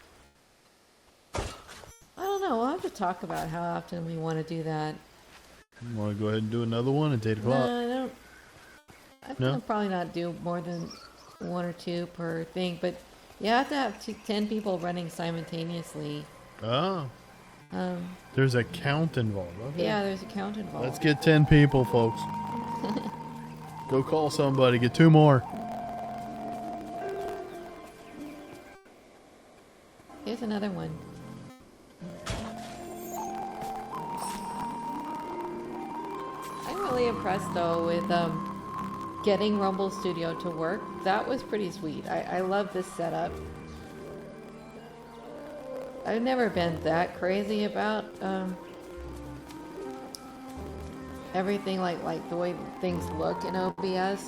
I don't know. We'll have to talk about how often we want to do that. You want to go ahead and do another one at 8 No, o'clock? I don't. I think No? I'll probably not do more than one or two per thing, but you have to have 10 people running simultaneously. Oh. There's a count involved. Okay. Yeah, there's a count involved. Let's get 10 people, folks. Go call somebody. Get 2 more. Here's another one. I'm really impressed though with getting Rumble Studio to work. That was pretty sweet. I love this setup. I've never been that crazy about everything like the way things look in OBS.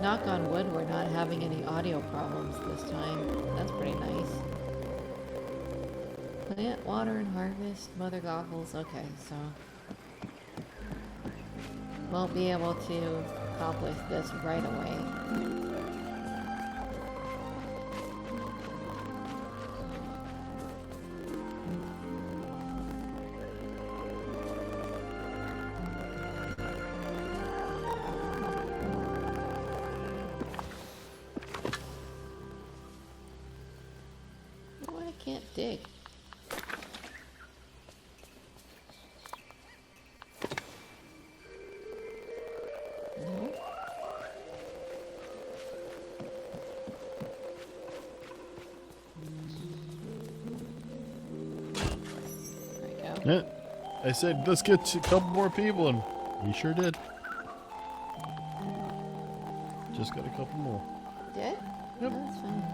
Knock on wood, we're not having any audio problems this time. That's pretty nice. Plant, water, and harvest, mother goggles. Okay, so won't be able to accomplish this right away. Oh, I can't dig. No. There we go. Yeah. I said, let's get a couple more people, and we sure did. Just got a couple more. Did? Yep. Oh, that's fine.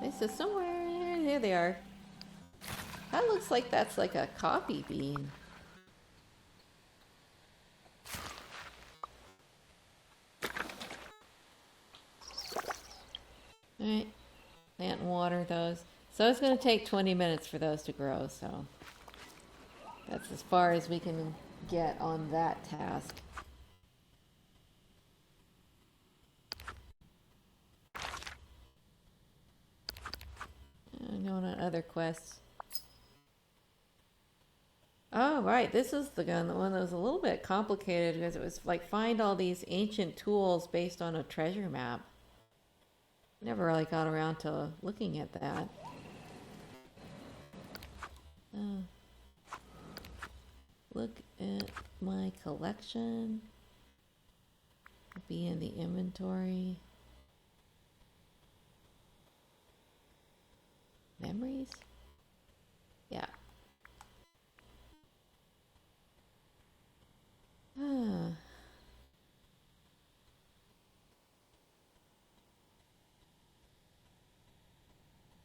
They said somewhere here they are. That looks like that's like a coffee bean. Alright. Plant and water those. So it's going to take 20 minutes for those to grow, so that's as far as we can get on that task. Going on other quests. Oh, right. This is the one that was a little bit complicated because it was like find all these ancient tools based on a treasure map. Never really got around to looking at that. Look at my collection. Be in the inventory. Memories? Yeah.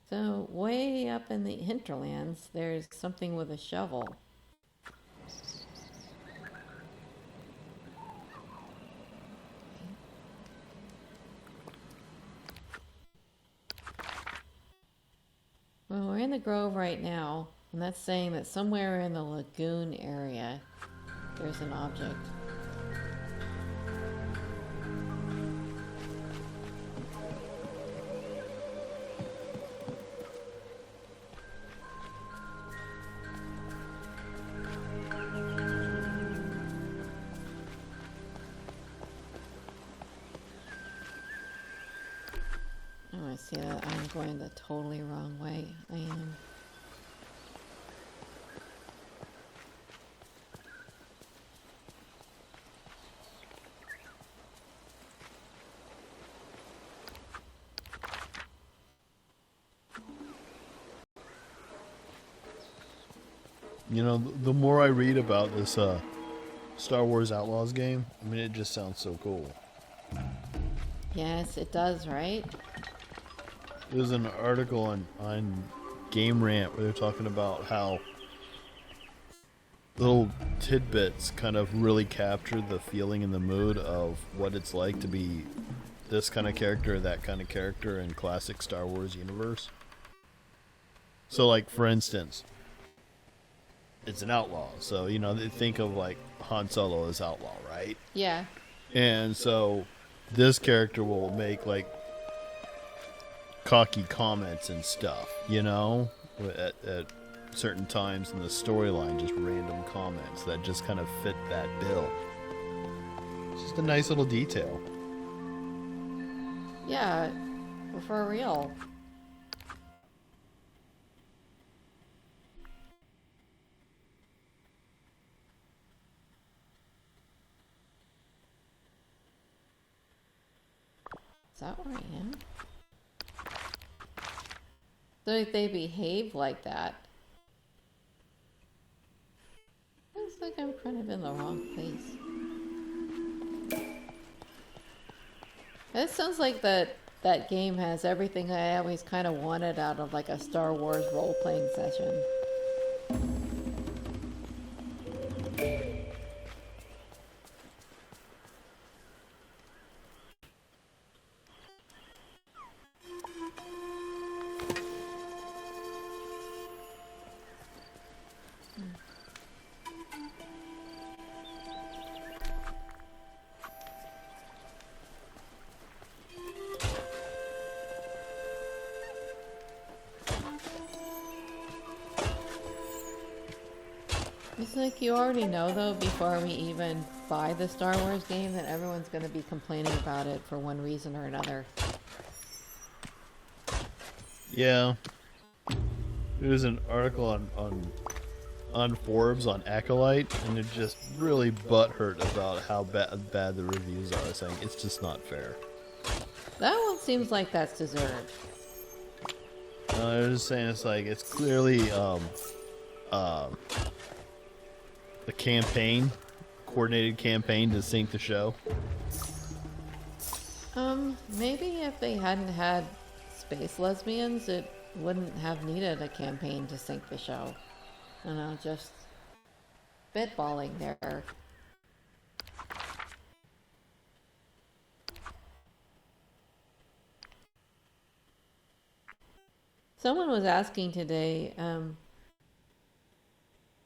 So, way up in the hinterlands, there's something with a shovel. Well, we're in the grove right now, and that's saying that somewhere in the lagoon area, there's an object. Oh, I see that I'm going the totally wrong way. I am. You know, the more I read about this Star Wars Outlaws game, I mean, it just sounds so cool. Yes, it does, right? There's an article on Game Rant where they're talking about how little tidbits kind of really capture the feeling and the mood of what it's like to be this kind of character or that kind of character in classic Star Wars universe. So, like, for instance, it's an outlaw. So, you know, they think of, like, Han Solo as outlaw, right? Yeah. And so this character will make, like, cocky comments and stuff, you know, at certain times in the storyline, just random comments that just kind of fit that bill. It's just a nice little detail. Yeah, for real. Is that where I am? So if they behave like that. Looks like I'm kind of in the wrong place. It sounds like that game has everything I always kind of wanted out of like a Star Wars role-playing session. It's like you already know, though, before we even buy the Star Wars game, that everyone's going to be complaining about it for one reason or another. Yeah. There's an article on Forbes on Acolyte, and they're just really butthurt about how bad the reviews are, saying it's just not fair. That one seems like that's deserved. They're just saying it's like, it's clearly, the campaign, coordinated campaign to sink the show. Maybe if they hadn't had space lesbians, it wouldn't have needed a campaign to sink the show. You know, just spitballing there. Someone was asking today,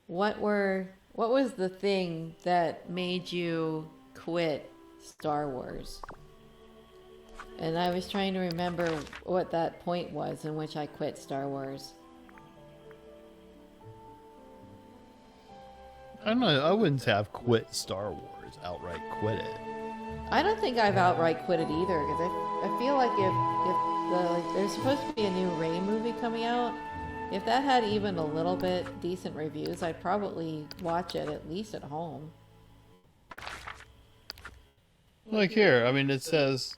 what were What was the thing that made you quit Star Wars? And I was trying to remember what that point was in which I quit Star Wars. I don't know. I wouldn't say I've quit Star Wars. Outright quit it. I don't think I've outright quit it either, because I feel like if there's supposed to be a new Rey movie coming out, if that had even a little bit decent reviews, I'd probably watch it at least at home. Like here, I mean, it says...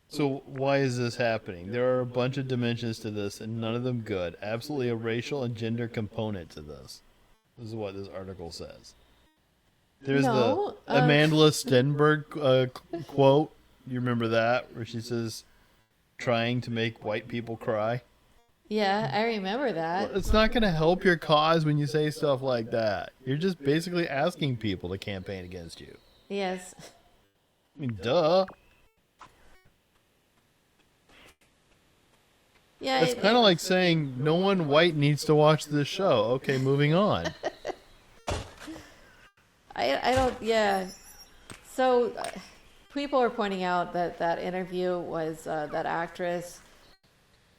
So why is this happening? There are a bunch of dimensions to this, and none of them good. Absolutely a racial and gender component to this. This is what this article says. There's the Amanda Stenberg quote. You remember that? Where she says, trying to make white people cry? Yeah, I remember that. Well, it's not going to help your cause when you say stuff like that. You're just basically asking people to campaign against you. Yes. I mean, duh. Yeah, it's kind of like saying no one white needs to watch this show. Okay, moving on. I don't, yeah. So, people are pointing out that that interview was that actress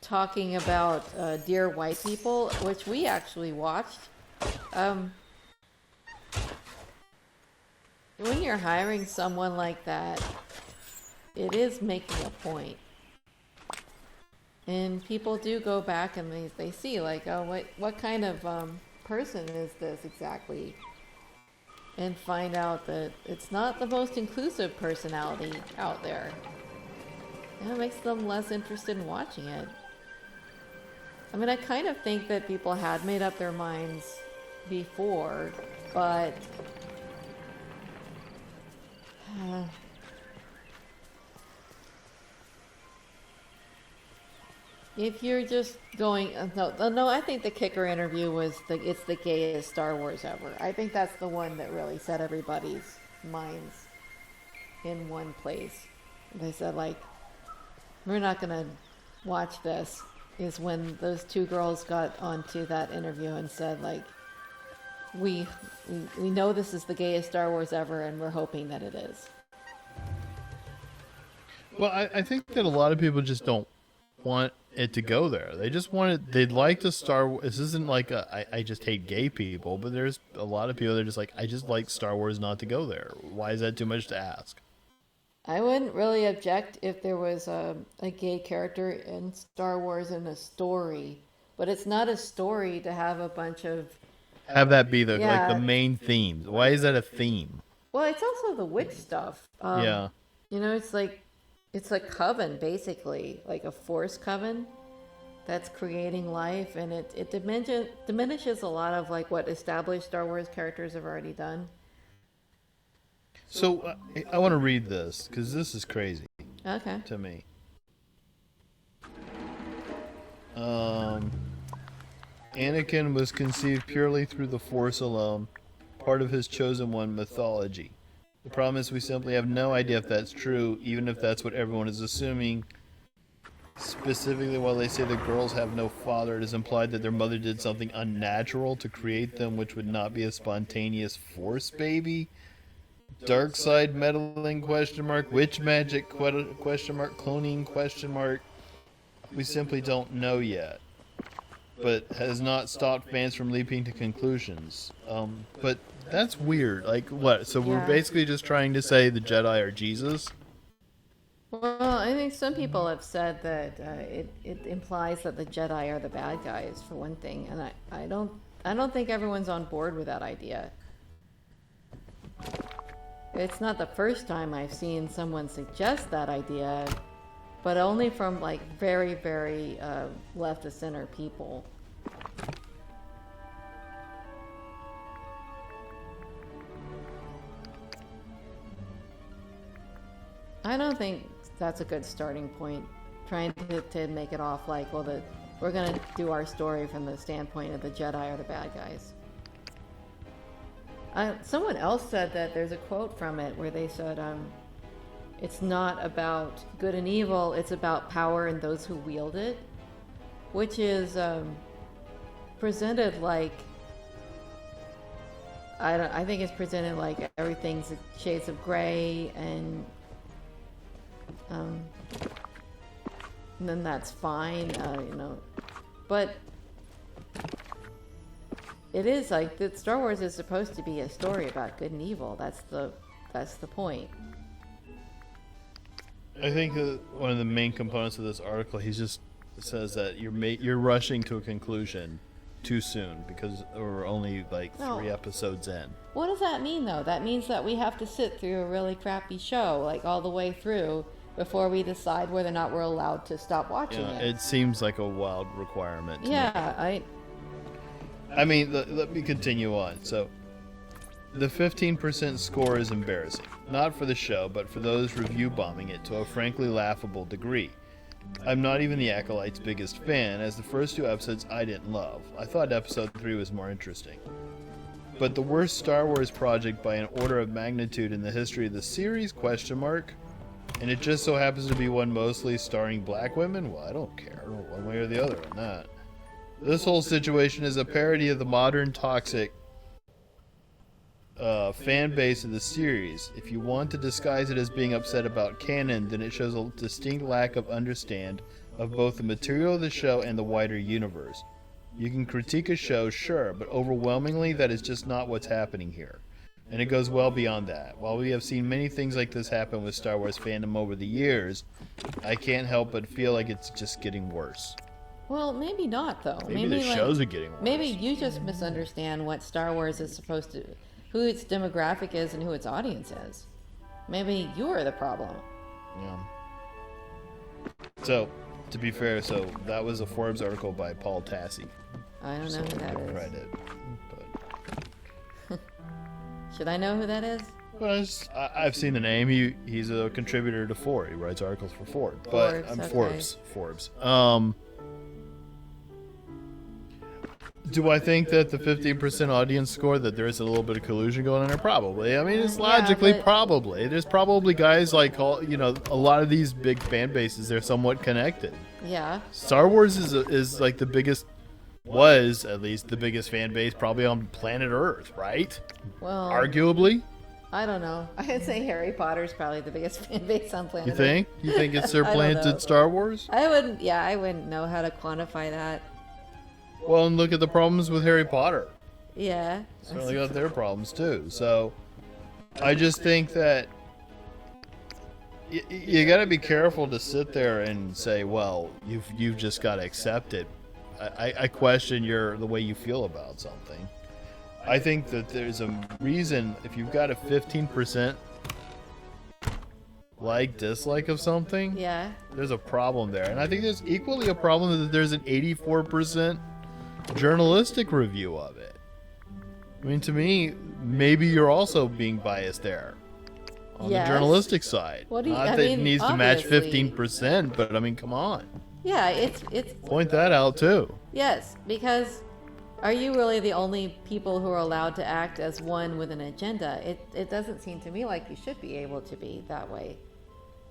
talking about Dear White People, which we actually watched. When you're hiring someone like that, it is making a point. And people do go back and they see, like, oh, what kind of person is this exactly? And find out that it's not the most inclusive personality out there. And it makes them less interested in watching it. I mean, I kind of think that people had made up their minds before, but... if you're just going... No, I think the kicker interview was it's the gayest Star Wars ever. I think that's the one that really set everybody's minds in one place. They said, like, we're not going to watch this, is when those two girls got onto that interview and said, like, we know this is the gayest Star Wars ever, and we're hoping that it is. Well, I think that a lot of people just don't want it to go there. They just want it. They'd like to Star Wars. This isn't like I just hate gay people, but there's a lot of people that are just like, I just like Star Wars not to go there. Why is that too much to ask? I wouldn't really object if there was a gay character in Star Wars in a story, but it's not a story to have a bunch of... Have that be like the main theme. Why is that a theme? Well, it's also the witch stuff. Yeah. You know, it's a coven, basically, like a force coven that's creating life, and it diminishes a lot of like what established Star Wars characters have already done. So I want to read this because this is crazy. Okay. To me. Anakin was conceived purely through the Force alone, part of his chosen one mythology. The problem is we simply have no idea if that's true, even if that's what everyone is assuming. Specifically, while they say the girls have no father, it is implied that their mother did something unnatural to create them, which would not be a spontaneous Force baby. Dark side meddling ? Witch magic ? Cloning ? We simply don't know yet. But has not stopped fans from leaping to conclusions. But that's weird. Like, what? So we're basically just trying to say the Jedi are Jesus? Well, I think some people have said that it implies that the Jedi are the bad guys, for one thing, and I don't think everyone's on board with that idea. It's not the first time I've seen someone suggest that idea, but only from like very, very left of center people. I don't think that's a good starting point, trying to make it off like, well, we're going to do our story from the standpoint of the Jedi are the bad guys. Someone else said that there's a quote from it where they said, it's not about good and evil, it's about power and those who wield it, which is presented like I think it's presented like everything's shades of gray, and then that's fine, But it is like that. Star Wars is supposed to be a story about good and evil. That's the point. I think one of the main components of this article, he just says that you're rushing to a conclusion too soon because we're only like 3 episodes in. What does that mean, though? That means that we have to sit through a really crappy show, like all the way through, before we decide whether or not we're allowed to stop watching it. It seems like a wild requirement. I mean, let me continue on. So, the 15% score is embarrassing. Not for the show, but for those review bombing it to a frankly laughable degree. I'm not even the Acolyte's biggest fan, as the first 2 episodes I didn't love. I thought episode 3 was more interesting. But the worst Star Wars project by an order of magnitude in the history of the series, ? And it just so happens to be one mostly starring black women? Well, I don't care, one way or the other on that. This whole situation is a parody of the modern toxic fan base of the series. If you want to disguise it as being upset about canon, then it shows a distinct lack of understand of both the material of the show and the wider universe. You can critique a show, sure, but overwhelmingly that is just not what's happening here. And it goes well beyond that. While we have seen many things like this happen with Star Wars fandom over the years, I can't help but feel like it's just getting worse. Well, maybe not, though. Maybe the shows are getting worse. Maybe you just misunderstand what Star Wars is supposed to... who its demographic is and who its audience is. Maybe you're the problem. Yeah. So, to be fair, that was a Forbes article by Paul Tassi. I don't know who that is. Credit, but... Should I know who that is? Well, I've seen the name. He's a contributor to Forbes. He writes articles for Forbes. But Forbes. Do I think that the 15% audience score, that there is a little bit of collusion going on there? Probably. I mean, it's logically probably. There's probably guys like, a lot of these big fan bases, they're somewhat connected. Yeah. Star Wars is like the biggest, was at least the biggest fan base probably on planet Earth, right? Well, arguably. I don't know. I'd say Harry Potter's probably the biggest fan base on planet Earth. You think? You think it's their planted Star Wars? I wouldn't know how to quantify that. Well, and look at the problems with Harry Potter. Yeah. Certainly got their problems too. So, I just think that you got to be careful to sit there and say, well, you've just got to accept it. I question the way you feel about something. I think that there's a reason, if you've got a 15% dislike of something, there's a problem there. And I think there's equally a problem that there's an 84% journalistic review of it. I mean, to me, maybe you're also being biased there on the journalistic side. Not that it needs to match 15%, but I mean, come on. Yeah, it's point that out too. Yes, because are you really the only people who are allowed to act as one with an agenda? It doesn't seem to me like you should be able to be that way.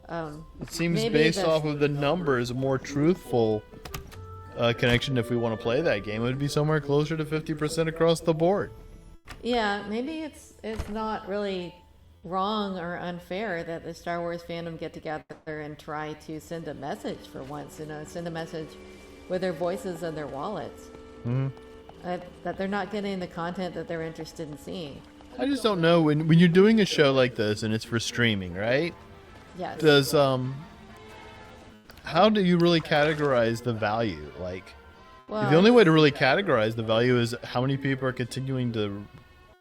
It seems based off of the numbers, a more truthful connection, if we want to play that game, would be somewhere closer to 50% across the board. Yeah, maybe it's not really wrong or unfair that the Star Wars fandom get together and try to send a message for once, send a message with their voices and their wallets. Mm-hmm. That they're not getting the content that they're interested in seeing. I just don't know, when you're doing a show like this and it's for streaming, right? Yes. Does how do you really categorize the value? The only way to really categorize the value is how many people are continuing to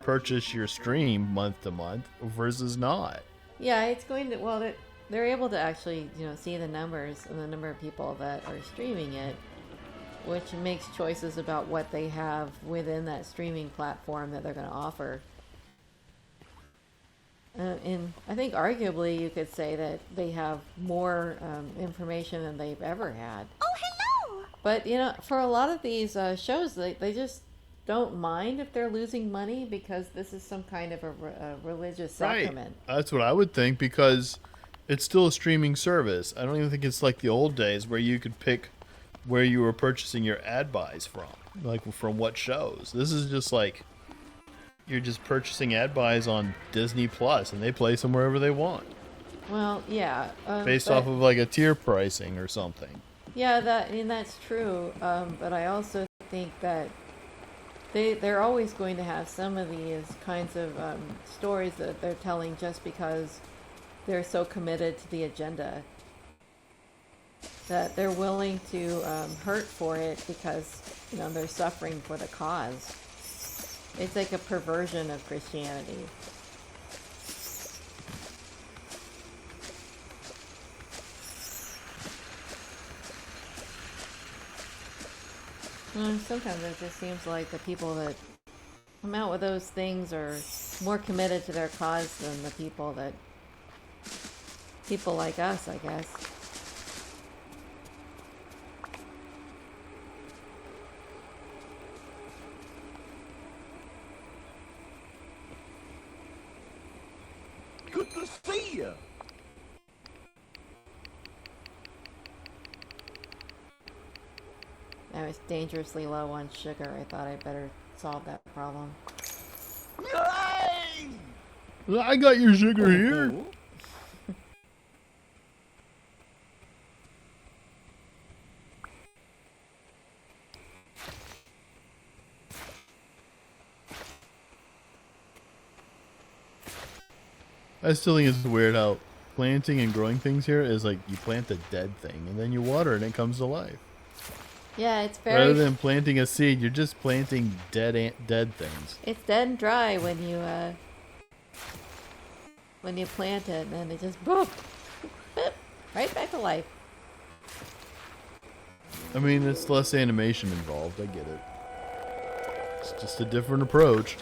purchase your stream month to month versus not. Yeah, it's going to, they're able to actually, see the numbers and the number of people that are streaming it, which makes choices about what they have within that streaming platform that they're going to offer. And I think arguably you could say that they have more information than they've ever had. Oh, hello! But, for a lot of these shows, they just don't mind if they're losing money because this is some kind of a religious sacrament. Right. That's what I would think, because it's still a streaming service. I don't even think it's like the old days where you could pick where you were purchasing your ad buys from, like from what shows. This is just like you're just purchasing ad buys on Disney Plus, and they place them wherever they want, Well, yeah. based but- off of like a tier pricing or something. Yeah, that's true. But I also think that they're always going to have some of these kinds of stories that they're telling just because they're so committed to the agenda that they're willing to hurt for it because they're suffering for the cause. It's like a perversion of Christianity. Sometimes it just seems like the people that come out with those things are more committed to their cause than the people like us, I guess. Good to see you. I was dangerously low on sugar. I thought I'd better solve that problem. Yay! I got your sugar here. I still think it's weird how planting and growing things here is like you plant a dead thing and then you water it and it comes to life. Yeah, it's very... Rather than planting a seed, you're just planting dead things. It's dead and dry when you plant it, and then it just boop, boop, right back to life. I mean, it's less animation involved. I get it. It's just a different approach.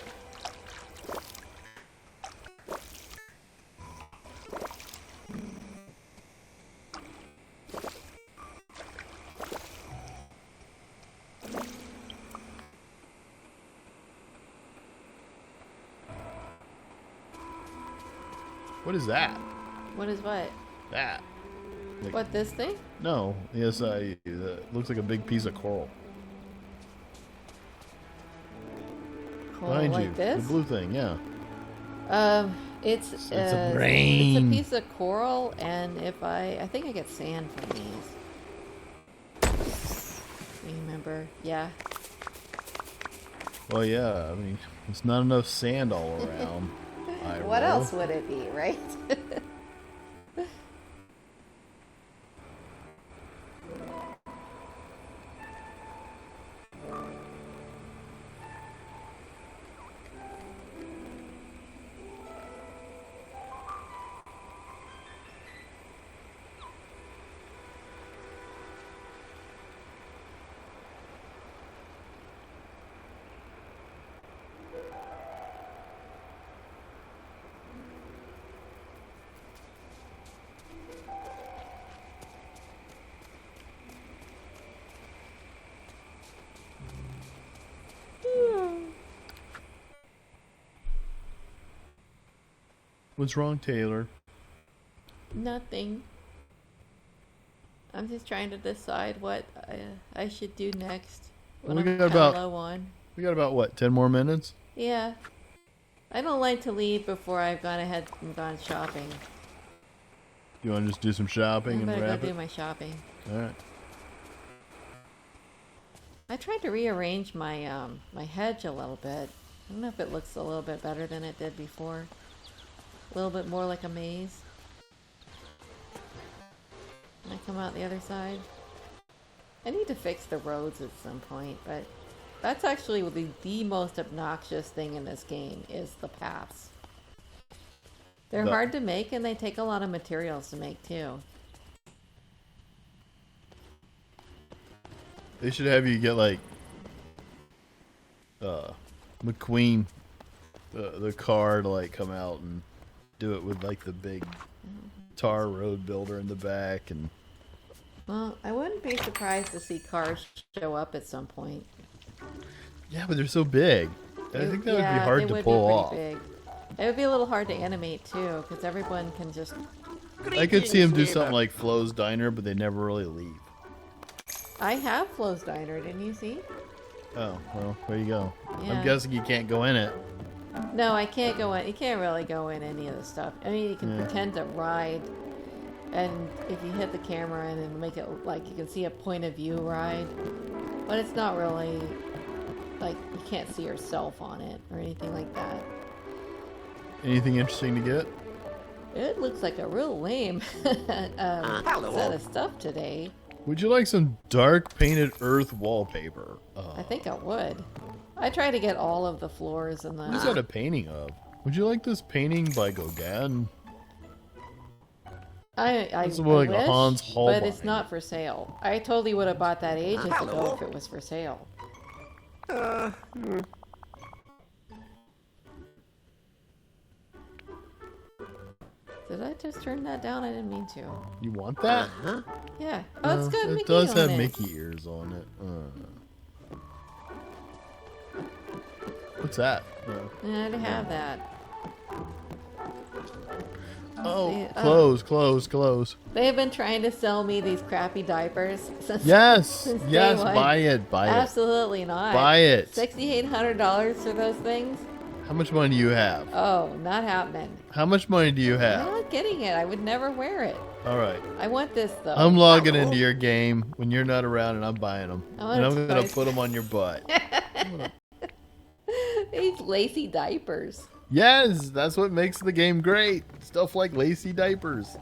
What is that? What is what? That. Like, What, this thing? no, yes, looks like a big piece of coral. Coral Behind like you, this? the blue thing, yeah. It's It's a It's brain. a piece of coral, and I think I get sand from these. You remember? Yeah. Well, yeah, I mean, there's not enough sand all around. What else would it be, right? What's wrong, Taylor? Nothing. I'm just trying to decide what I should do next. What We I'm got kinda about- low on. We got about, what, 10 more minutes? Yeah. I don't like to leave before I've gone ahead and gone shopping. You want to just do some shopping I and better wrap go it? do my shopping. Alright. I tried to rearrange my my hedge a little bit. I don't know if it looks a little bit better than it did before. A little bit more like a maze. Can I come out the other side? I need to fix the roads at some point, but that's actually the most obnoxious thing in this game is the paths. They're The- hard to make and they take a lot of materials to make too. They should have you get, like, McQueen, the car to, like, come out and do it with, like, the big tar road builder in the back. And Well, I wouldn't be surprised to see cars show up at some point. yeah, but they're so big. I think that would be Yeah, hard they to would pull be off. pretty big. It would be a little hard to animate too, because everyone can just... I could see them do Greetings, something neighbor. like Flo's Diner, but they never really leave. I have Flo's Diner, didn't you see? Oh, well, there you go. Yeah. I'm guessing you can't go in it. No, I can't go in. You can't really go in any of the stuff. I mean, you can pretend to ride, and if you hit the camera and then make it like you can see a point of view ride, but it's not really like you can't see yourself on it or anything like that. Anything interesting to get? It looks like a real lame set of stuff today. Would you like some dark painted earth wallpaper? I think I would. I try to get all of the floors and the. What is that a painting of? Would you like this painting by Gauguin? I It's more like a wish, Hans but Holbein. it's not for sale. I totally would have bought that ages ago if it was for sale. Did I just turn that down? I didn't mean to. You want that? Yeah. Oh, it's got it Mickey does on have it. Mickey ears on it. What's that? I already have that. Oh, See, close. They have been trying to sell me these crappy diapers since. Yes, since day yes, one. buy it. Absolutely not. Buy it. $6,800 for those things? How much money do you have? Oh, not happening. How much money do you I'm have? not getting it. I would never wear it. All right. I want this though. I'm logging into your game when you're not around and I'm buying them. I want And I'm a going toy- to put them on your butt. These lacy diapers. Yes, that's what makes the game great. Stuff like lacy diapers.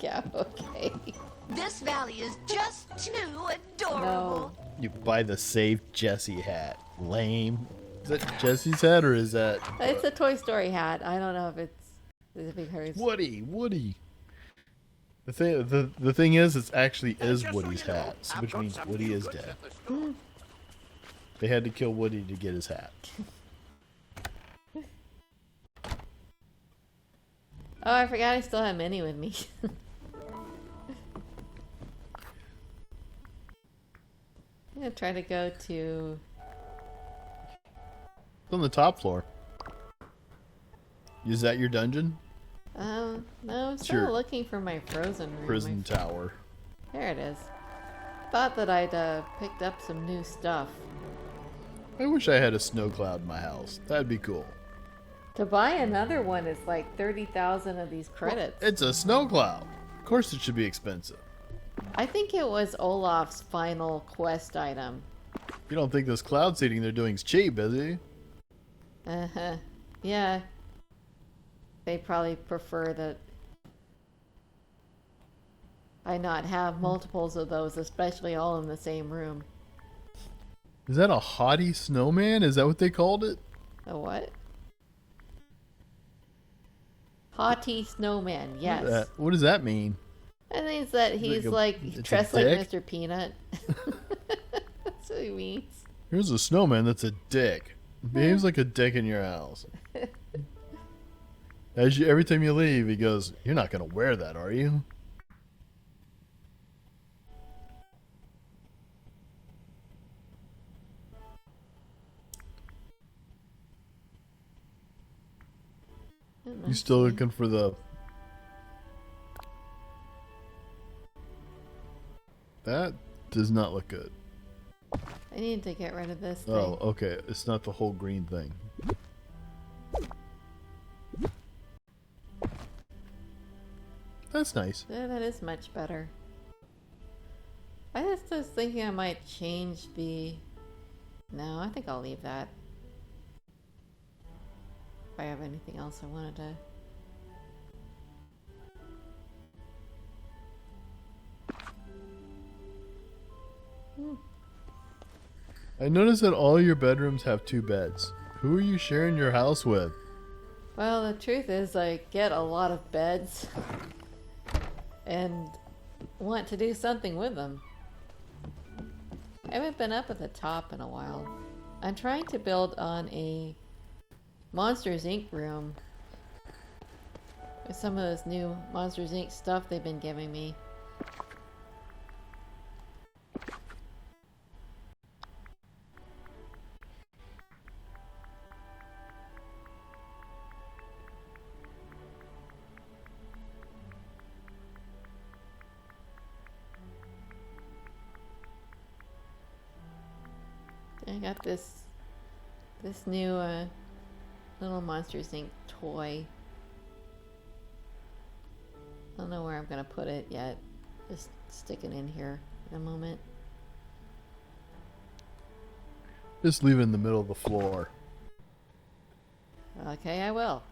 Yeah, okay. This valley is just too adorable. No. You buy the Save Jesse hat. Lame. Is that Jesse's hat or is that It's a Toy Story hat. I don't know if it's hers. Woody? The thing is, it actually is Woody's hat, so which means Woody is dead. They had to kill Woody to get his hat. Oh, I forgot I still have Minnie with me. I'm gonna try to go to. It's on the top floor. Is that your dungeon? No, I'm still Sure. looking for my frozen room. Prison tower. There it is. Thought that I'd picked up some new stuff. I wish I had a snow cloud in my house. That'd be cool. To buy another one is like 30,000 of these credits. It's a snow cloud. Of course it should be expensive. I think it was Olaf's final quest item. You don't think this cloud seeding they're doing is cheap, is it? Uh-huh. Yeah. They probably prefer that I not have multiples of those, especially all in the same room. Is that a haughty snowman? Is that what they called it? A what? Haughty snowman, yes. What does that mean? I think it's that he's Like like it's a dressed like dick? Mr. Peanut. That's what he means. Here's a snowman that's a dick. Behaves like a dick in your house. Every time you leave, he goes, "You're not gonna wear that, are you?" You still looking for the? That does not look good. I need to get rid of this thing. Oh, okay. It's not the whole green thing. That's nice. Yeah, that is much better. I just was thinking I might change the... No, I think I'll leave that. If I have anything else I wanted to... I noticed that all your bedrooms have 2 beds. Who are you sharing your house with? Well, the truth is I get a lot of beds and want to do something with them. I haven't been up at the top in a while. I'm trying to build on a Monsters Inc. room with some of this new Monsters Inc. stuff they've been giving me. I got this new Little Monsters Inc. toy. I don't know where I'm gonna put it yet. Just stick it in here in a moment. Just leave it in the middle of the floor. Okay, I will.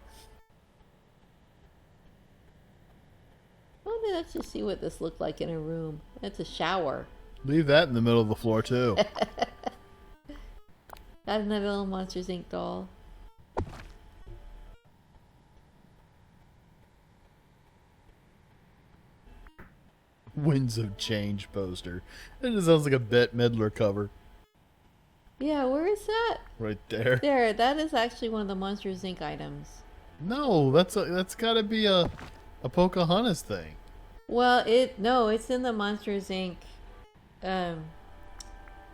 Well, let's just see what this looked like in a room. It's a shower. Leave that in the middle of the floor too. Got another little Monsters Inc. doll. Winds of Change poster. It just sounds like a Bette Midler cover. Yeah, where is that? Right there. There, that is actually one of the Monsters Inc. items. No, that's got to be a Pocahontas thing. Well, it's in the Monsters Inc.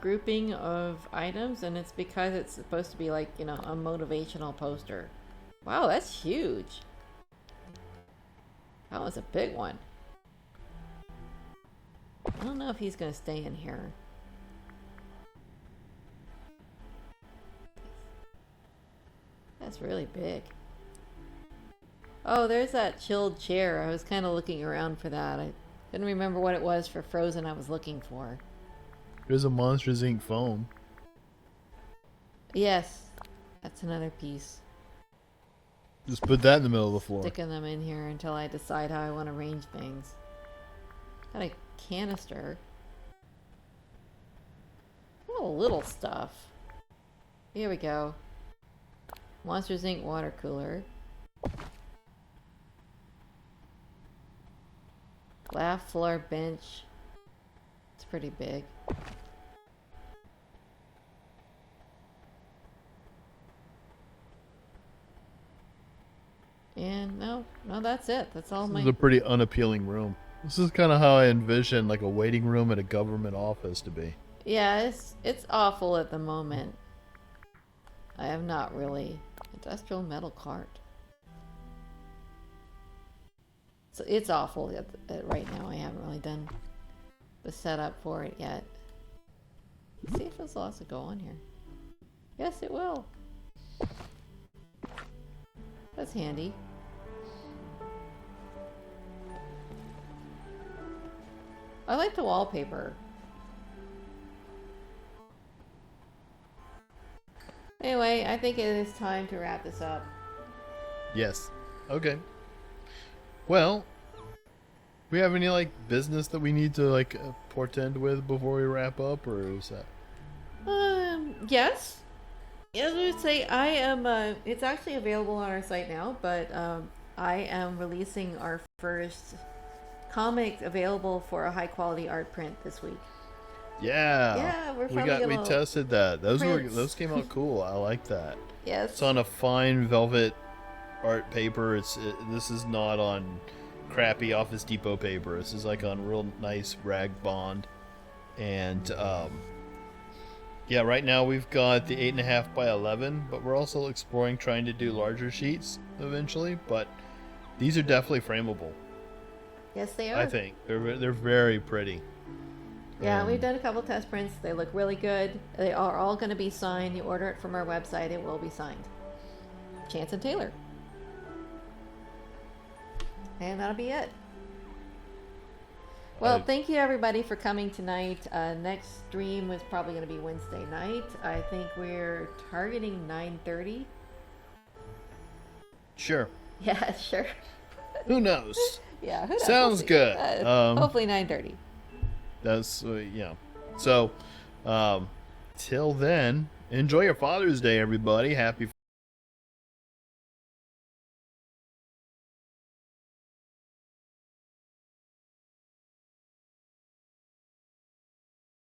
Grouping of items, and it's because it's supposed to be like, a motivational poster. Wow, that's huge. That was a big one. I don't know if he's gonna stay in here. That's really big. Oh, there's that chilled chair. I was kind of looking around for that. I couldn't remember what it was for Frozen I was looking for. There's a Monsters Inc. phone. Yes, that's another piece. Just put that in the middle of the floor. Sticking them in here until I decide how I want to arrange things. Got a canister. Oh, little stuff. Here we go. Monsters Inc. water cooler. Laugh floor bench. It's pretty big. And no, that's it. That's all This is a pretty unappealing room. This is kind of how I envision like a waiting room at a government office to be. Yeah, it's awful at the moment. I have not really. Industrial metal cart. So it's awful right now. I haven't really done the setup for it yet. Let's see if this will also go on here. Yes, it will. That's handy. I like the wallpaper. Anyway, I think it is time to wrap this up. Yes. Okay. Well, we have any like business that we need to like portend with before we wrap up, or is that? Yes. As I would say, I am. It's actually available on our site now, but I am releasing our first comic available for a high quality art print this week. Yeah. Yeah, we tested that. Those prints. came out cool. I like that. Yes. It's on a fine velvet art paper. This is not on crappy Office Depot paper. This is like on real nice rag bond. And yeah, right now we've got the 8.5 by 11, but we're also exploring trying to do larger sheets eventually. But these are definitely frameable. Yes, they are. I think they're very pretty. Yeah, we've done a couple test prints. They look really good. They are all going to be signed. You order it from our website, it will be signed. Chance and Taylor. And that'll be it. Well, thank you everybody for coming tonight. Next stream is probably going to be Wednesday night. I think we're targeting 9:30. Sure. Yeah, sure. Who knows? Yeah, who knows? Sounds We'll see. good. Hopefully 9:30. That's yeah. So, till then, enjoy your Father's Day, everybody. Happy